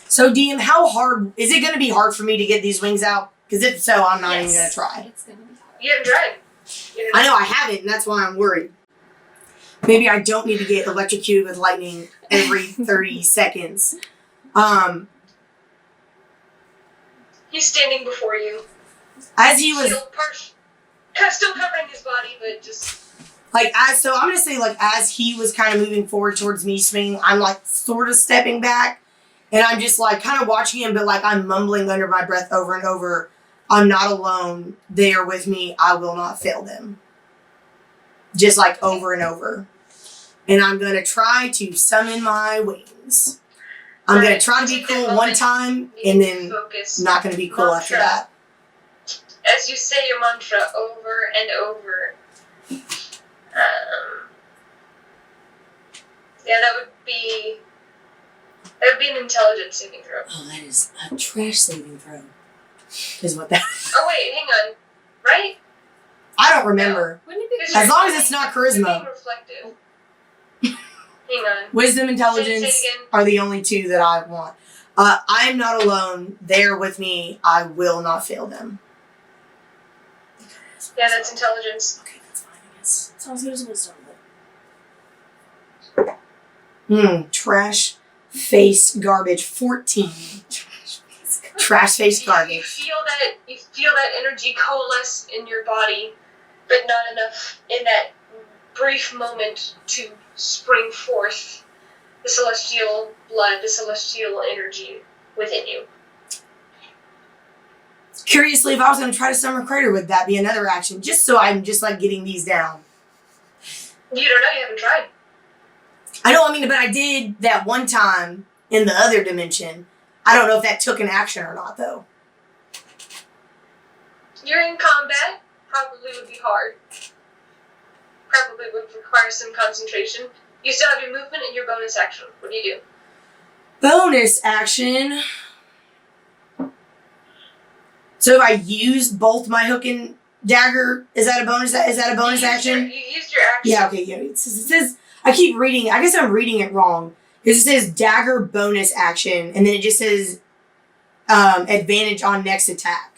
So, DM, how hard is it going to be hard for me to get these wings out? Because if so, I'm not even going to try. It's going to be hard. You haven't tried. I know I haven't, and that's why I'm worried. Maybe I don't need to get electrocuted with lightning every 30 seconds. He's standing before you. As he was, Still covering his body, but just... so I'm going to say, as he was kind of moving forward towards me swinging, I'm, sort of stepping back, and I'm just, kind of watching him, but, I'm mumbling under my breath over and over, I'm not alone. They are with me. I will not fail them. Just, over and over. And I'm going to try to summon my wings. I'm going to try to be cool one time, and then not going to be cool after that. As you say your mantra over and over, that would be an intelligence saving throw. Oh, that is a trash saving throw. Is what that... Oh, wait, hang on. Right? I don't remember. Wouldn't it be As long as it's not charisma. You're being reflective. Hang on. Wisdom, intelligence Say it again. are the only 2 that I want. I am not alone. They're with me. I will not fail them. Yeah, that's intelligence. Okay, that's fine, I guess. It's all as good as wisdom. Trash face garbage 14. Trash face garbage. You feel that energy coalesce in your body, but not enough in that brief moment to spring forth the celestial blood, the celestial energy within you. Curiously, if I was going to try to summon Crater, would that be another action? Just so I'm just getting these down. You don't know, you haven't tried. I know, but I did that one time in the other dimension. I don't know if that took an action or not, though. You're in combat. Probably would be hard. Probably would require some concentration. You still have your movement and your bonus action. What do you do? Bonus action. So if I use both my hook and dagger, is that a bonus? Is that a bonus action? You used your action. Yeah. Okay. Yeah. It says. I keep reading. I guess I'm reading it wrong because it says dagger bonus action, and then it just says advantage on next attack.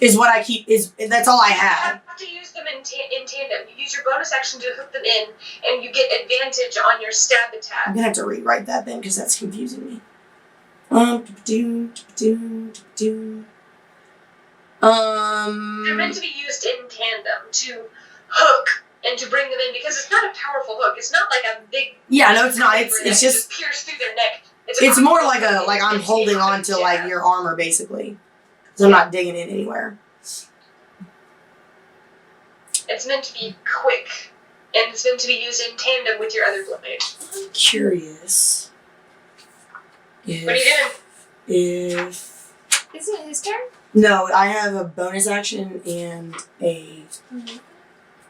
Is what I keep. That's all I have. You have to use them in tandem. You use your bonus action to hook them in, and you get advantage on your stab attack. I'm gonna have to rewrite that then because that's confusing me. They're meant to be used in tandem to hook and to bring them in because it's not a powerful hook. It's not like a big. Yeah, no, it's not. It's just pierce through their neck. It's more like I'm holding on to like your armor basically. So I'm not digging in anywhere. It's meant to be quick, and it's meant to be used in tandem with your other blade. I'm curious. What are you doing? If Isn't it his turn? no, I have a bonus action and a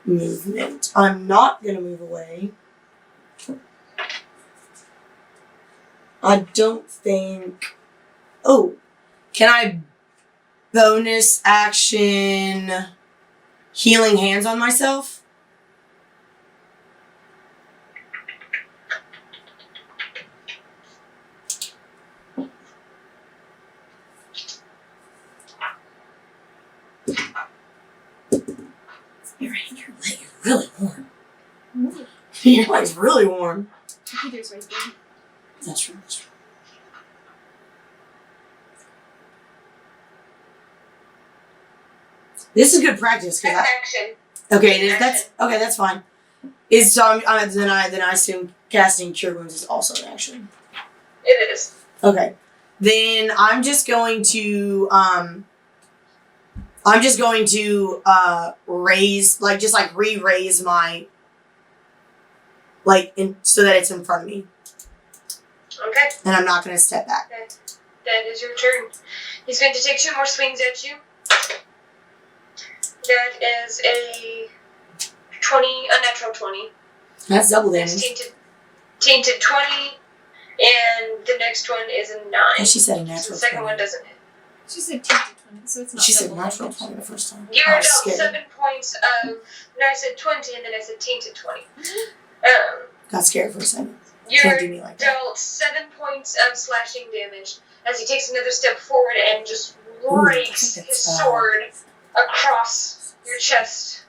movement. I'm not gonna move away. I don't think. Oh, can I bonus action healing hands on myself? Your leg is really warm. Ooh. Your leg's really warm. The heater's right there. That's true. That's true. This is good practice because Action. that's fine. Is so then I assume casting Cure Wounds is also an action. It is. Okay, then I'm just going to raise re-raise my so that it's in front of me. Okay. And I'm not going to step back. That is your turn. He's going to take 2 more swings at you. That is a natural 20. That's double That's damage. tainted 20, and the next one is a 9. And she said a So natural the second 20. one doesn't hit. She said 2 to 20, so it's not She said double natural damage. 20 the first time. You're I was dealt scared. 7 points of. No, I said 20, and then I said tainted 20. Got scared for a second. You're Can't do me like that. dealt 7 points of slashing damage as he takes another step forward and just Ooh, rakes that's his sword across your chest.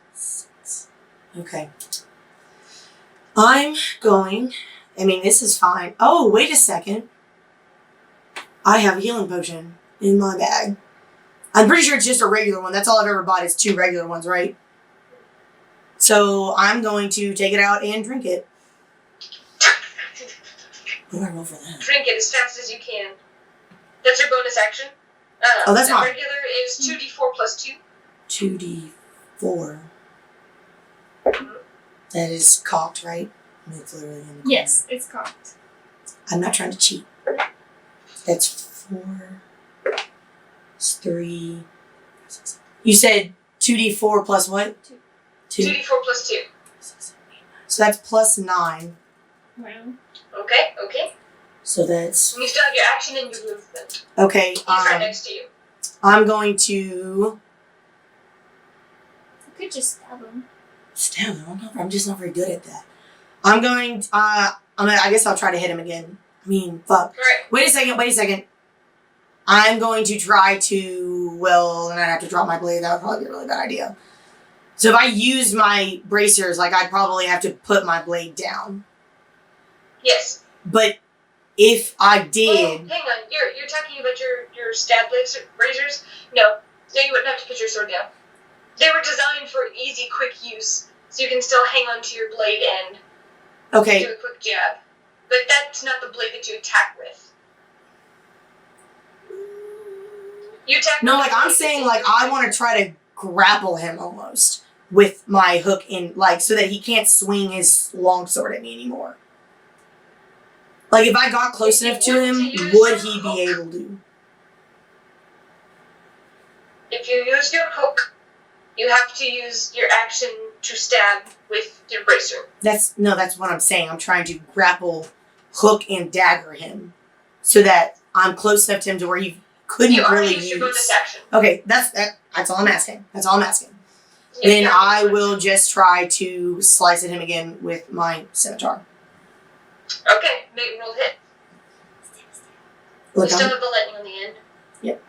Okay. This is fine. Oh, wait a second. I have a healing potion in my bag. I'm pretty sure it's just a regular one. That's all I've ever bought is 2 regular ones, right? So I'm going to take it out and drink it. What do I roll for that? Drink it as fast as you can. That's your bonus action. Oh, that's fine. Regular is 2d4 plus 2. 2d4. That is cocked, right? It's literally in the corner. Yes, it's cocked. I'm not trying to cheat. That's 4. It's 3. You said 2d4 plus what? 2. 2d4 plus 2. So that's plus 9. Wow. Okay. So that's And you still have your action and your movement. okay. He's right next to you. I'm going to You could just stab him. stab him. I'm just not very good at that. I guess I'll try to hit him again. Fuck. Right. Wait a second. I'm going to try to, then I'd have to drop my blade. That would probably be a really bad idea. So if I use my bracers, I'd probably have to put my blade down. Yes. But if I Oh, did... hang on. You're talking about your stab razors? No, you wouldn't have to put your sword down. They were designed for easy, quick use, so you can still hang on to your blade and Okay, do a quick jab. But that's not the blade that you attack with. You attack no, with the I'm blade saying, that's in I your- want to try to grapple him almost with my hook in, so that he can't swing his longsword at me anymore. If I got close If you enough to want him, to use would your he be hook. able to? if you use your hook, you have to use your action to stab with your bracer. That's what I'm saying. I'm trying to grapple, hook, and dagger him so that I'm close enough to him to where he couldn't You already really used use. your bonus action. Okay, that's all I'm asking. Yeah, Then yeah. I will just try to slice at him again with my scimitar. Okay, make roll hit. Look, you still have the lightning on the end. Yep.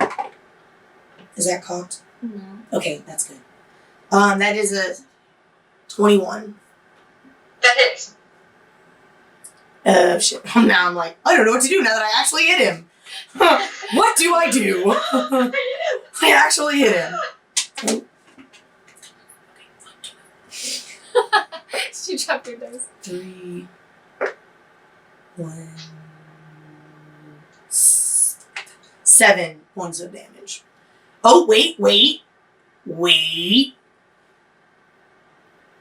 Is that cocked? No. Okay, that's good. That is a 21. That hits. Shit. Now I'm like, I don't know what to do now that I actually hit him. What do I do? I actually hit him. She dropped her dice. 3, 1, 7 points of damage. Oh, wait.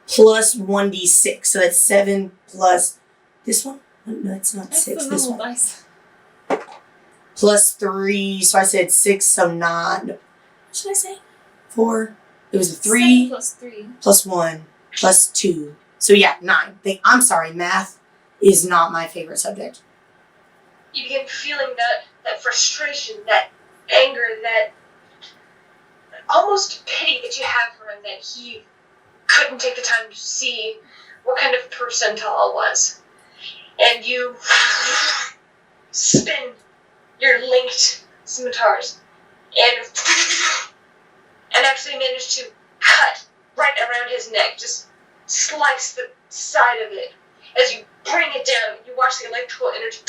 Plus 1d6. So that's 7 plus this one? No, that's not That's 6. the This normal one. dice. Plus 3. So I said 6, so 9. What should I say? 4. It was a 3. 7 plus 3. Plus 1. Plus 2. So yeah, 9. I'm sorry, math is not my favorite subject. You begin feeling that frustration, that anger, that almost pity that you have for him, that he couldn't take the time to see what kind of person Tal was. And you spin your linked scimitars and actually manage to cut right around his neck, just slice the side of it. As you bring it down, you watch the electrical energy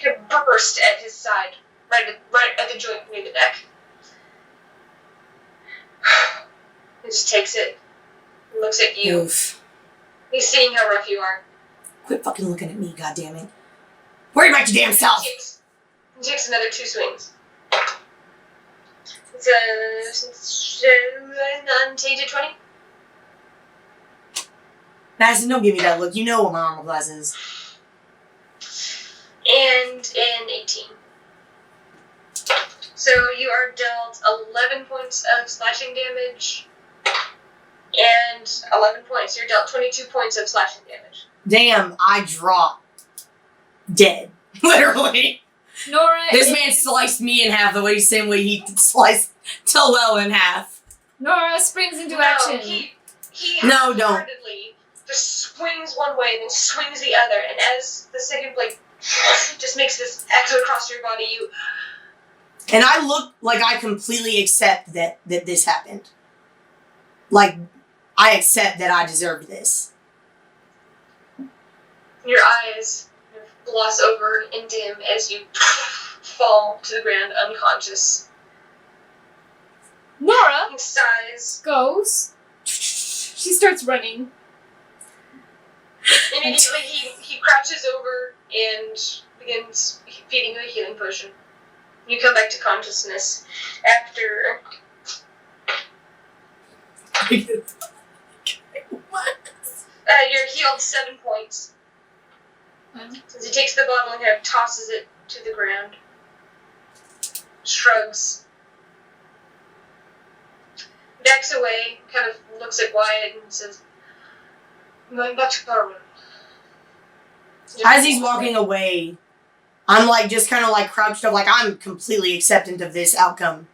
kind of burst at his side, right at the joint near the neck. He just takes it and looks at you. Oof. He's seeing how rough you are. Quit fucking looking at me, goddammit. Worry about your damn self. He takes another 2 swings. It's an untainted 20. Madison, don't give me that look. You know what my armor class is. And an 18. So you are dealt 11 points of slashing damage. And 11 points. You're dealt 22 points of slashing damage. Damn, I dropped. Dead. Literally. Nora This is, man sliced me in half the same way he sliced Tellel in half. Nora springs into action. He No, don't. half-heartedly just swings one way and then swings the other. And as the second blade just makes this X across your body, you... And I look like I completely accept that this happened. Like, I accept that I deserved this. Your eyes gloss over and dim as you fall to the ground unconscious. Nora He sighs. goes. She starts running. Immediately he crouches over and begins feeding you a healing potion. You come back to consciousness after... What? You're healed 7 points. As he takes the bottle and kind of tosses it to the ground. Shrugs. Backs away, kind of looks at Wyatt and says, I'm going back to our room. As he's walking away, I'm like just kind of like crouched up, like I'm completely acceptant of this outcome.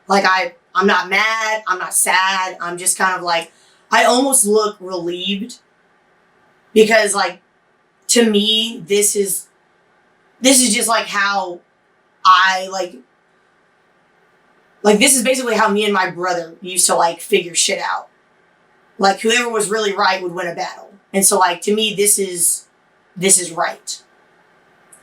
Like I'm not mad, I'm not sad, I'm just kind of like, I almost look relieved because like, to me, this is just like how I like this is basically how me and my brother used to like figure shit out. Like whoever was really right would win a battle. And so like to me this is right.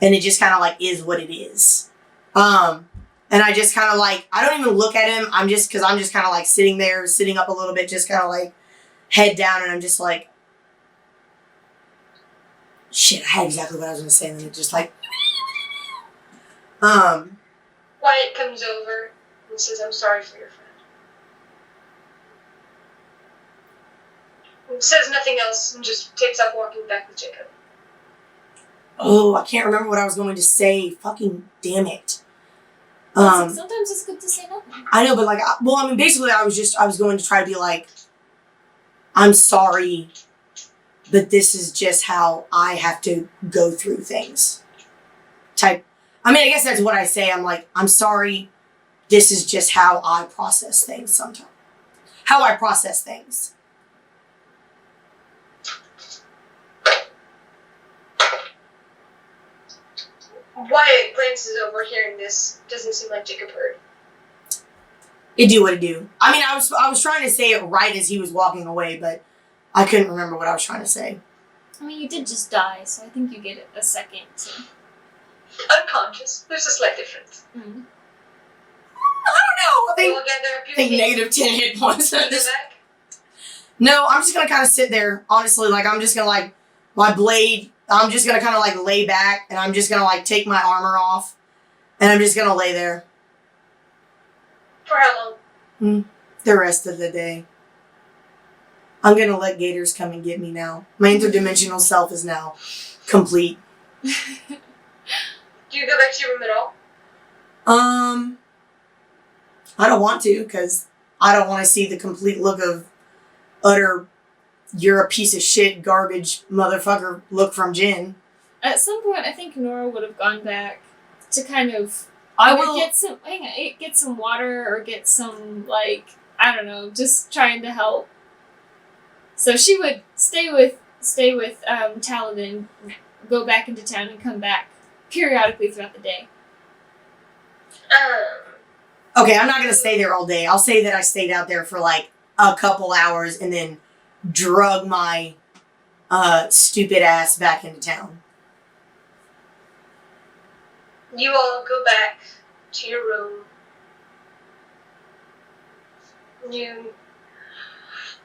And it just kind of like is what it is. And I just kind of like, I don't even look at him. I'm just kind of like sitting there, sitting up a little bit, just kind of like head down, and I'm just like, shit, I had exactly what I was going to say, and then it just like, Wyatt comes over and says, I'm sorry for your friend. And says nothing else and just takes up walking back with Jacob. oh, I can't remember what I was going to say. Fucking damn it. Sometimes it's good to say nothing. I know, but like, basically, I was going to try to be like, I'm sorry, but this is just how I have to go through things. I guess that's what I say. I'm like, I'm sorry, this is just how I process things sometimes. How I process things. Wyatt glances over hearing this. Doesn't seem like Jacob heard. It do what it do. I was trying to say it right as he was walking away, but I couldn't remember what I was trying to say. I mean, you did just die, so I think you get a second to... Unconscious. There's a slight difference. I don't know. I think negative 10 hit points. No, I'm just going to kind of sit there. Honestly, like, I'm just going to, like, my blade, I'm just going to kind of, like, lay back, and I'm just going to, like, take my armor off, and I'm just going to lay there. For how long? The rest of the day. I'm going to let gators come and get me now. My interdimensional self is now complete. Do you go back to your room at all? I don't want to, because I don't want to see the complete look of utter, you're a piece of shit, garbage, motherfucker look from Jen. At some point, I think Nora would have gone back to kind of get some water or get some, like, I don't know, just trying to help. So she would stay with Talavin, go back into town and come back periodically throughout the day. Okay, I'm not going to stay there all day. I'll say that I stayed out there for like a couple hours and then drug my stupid ass back into town. You all go back to your room. You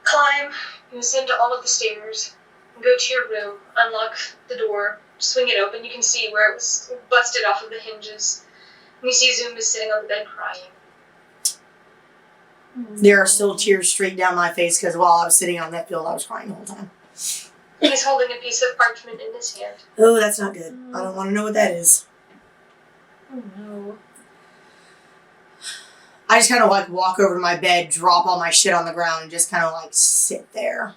climb, you ascend all of the stairs, go to your room, unlock the door, swing it open. You can see where it was busted off of the hinges. And you see Zumba sitting on the bed crying. There are still tears straight down my face because while I was sitting on that field, I was crying the whole time. He's holding a piece of parchment in his hand. Oh, that's not good. I don't want to know what that is. Oh no. I just kind of like walk over to my bed, drop all my shit on the ground, and just kind of like sit there.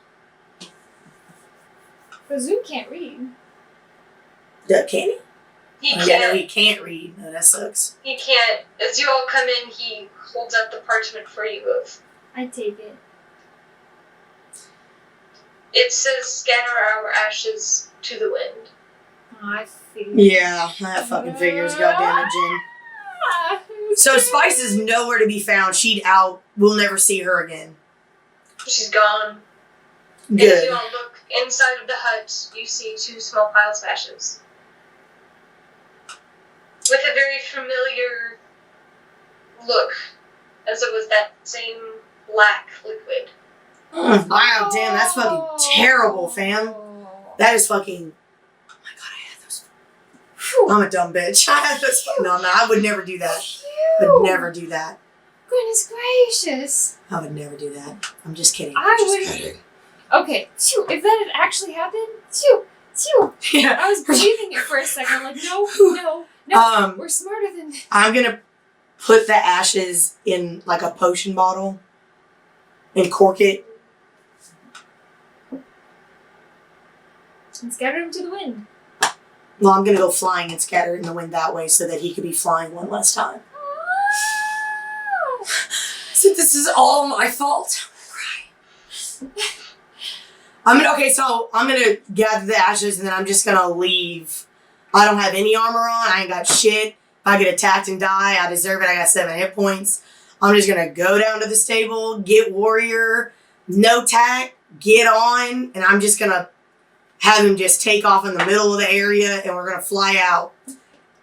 But Zoom can't read. Can he? He Yeah, can't. no, he can't read. No, that sucks. He can't. As you all come in, he holds up the parchment for you. I take it. It says, "Scatter our ashes to the wind." Oh, I feel. Yeah, that fucking figures. Goddamn it, Jen. So Spice is nowhere to be found. She'd out. We'll never see her again. She's gone. And as Good. you all look inside of the hut, you see 2 small piles of ashes. With a very familiar look, as it was that same black liquid. Wow, damn, that's fucking terrible, fam. That is fucking... Oh my god, I had those... I'm a dumb bitch. I had those... No, I would never do that. Would never do that. Goodness gracious. I would never do that. I'm just kidding. Okay, phew, if that had actually happened, phew. Yeah. I was believing it for a second. I'm like, no, we're smarter than this. I'm gonna put the ashes in like a potion bottle and cork it. And scatter them to the wind. Well, I'm gonna go flying and scatter it in the wind that way so that he could be flying one less time. So this is all my fault. I'm gonna gather the ashes and then I'm just gonna leave. I don't have any armor on. I ain't got shit. If I get attacked and die, I deserve it. I got 7 hit points. I'm just gonna go down to the stable, get warrior, no tack, get on, and I'm just gonna have him just take off in the middle of the area and we're gonna fly out.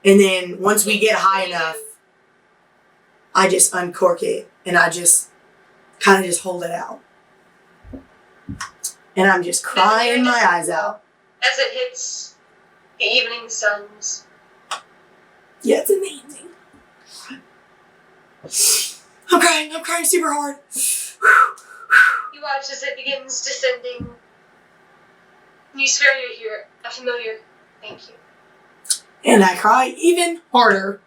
And then once we get high enough, I just uncork it and I just kind of just hold it out. And I'm just crying my eyes out. As it hits the evening suns. Yeah, it's amazing. I'm crying super hard. You watch as it begins descending. You swear you hear a familiar thank you. And I cry even harder.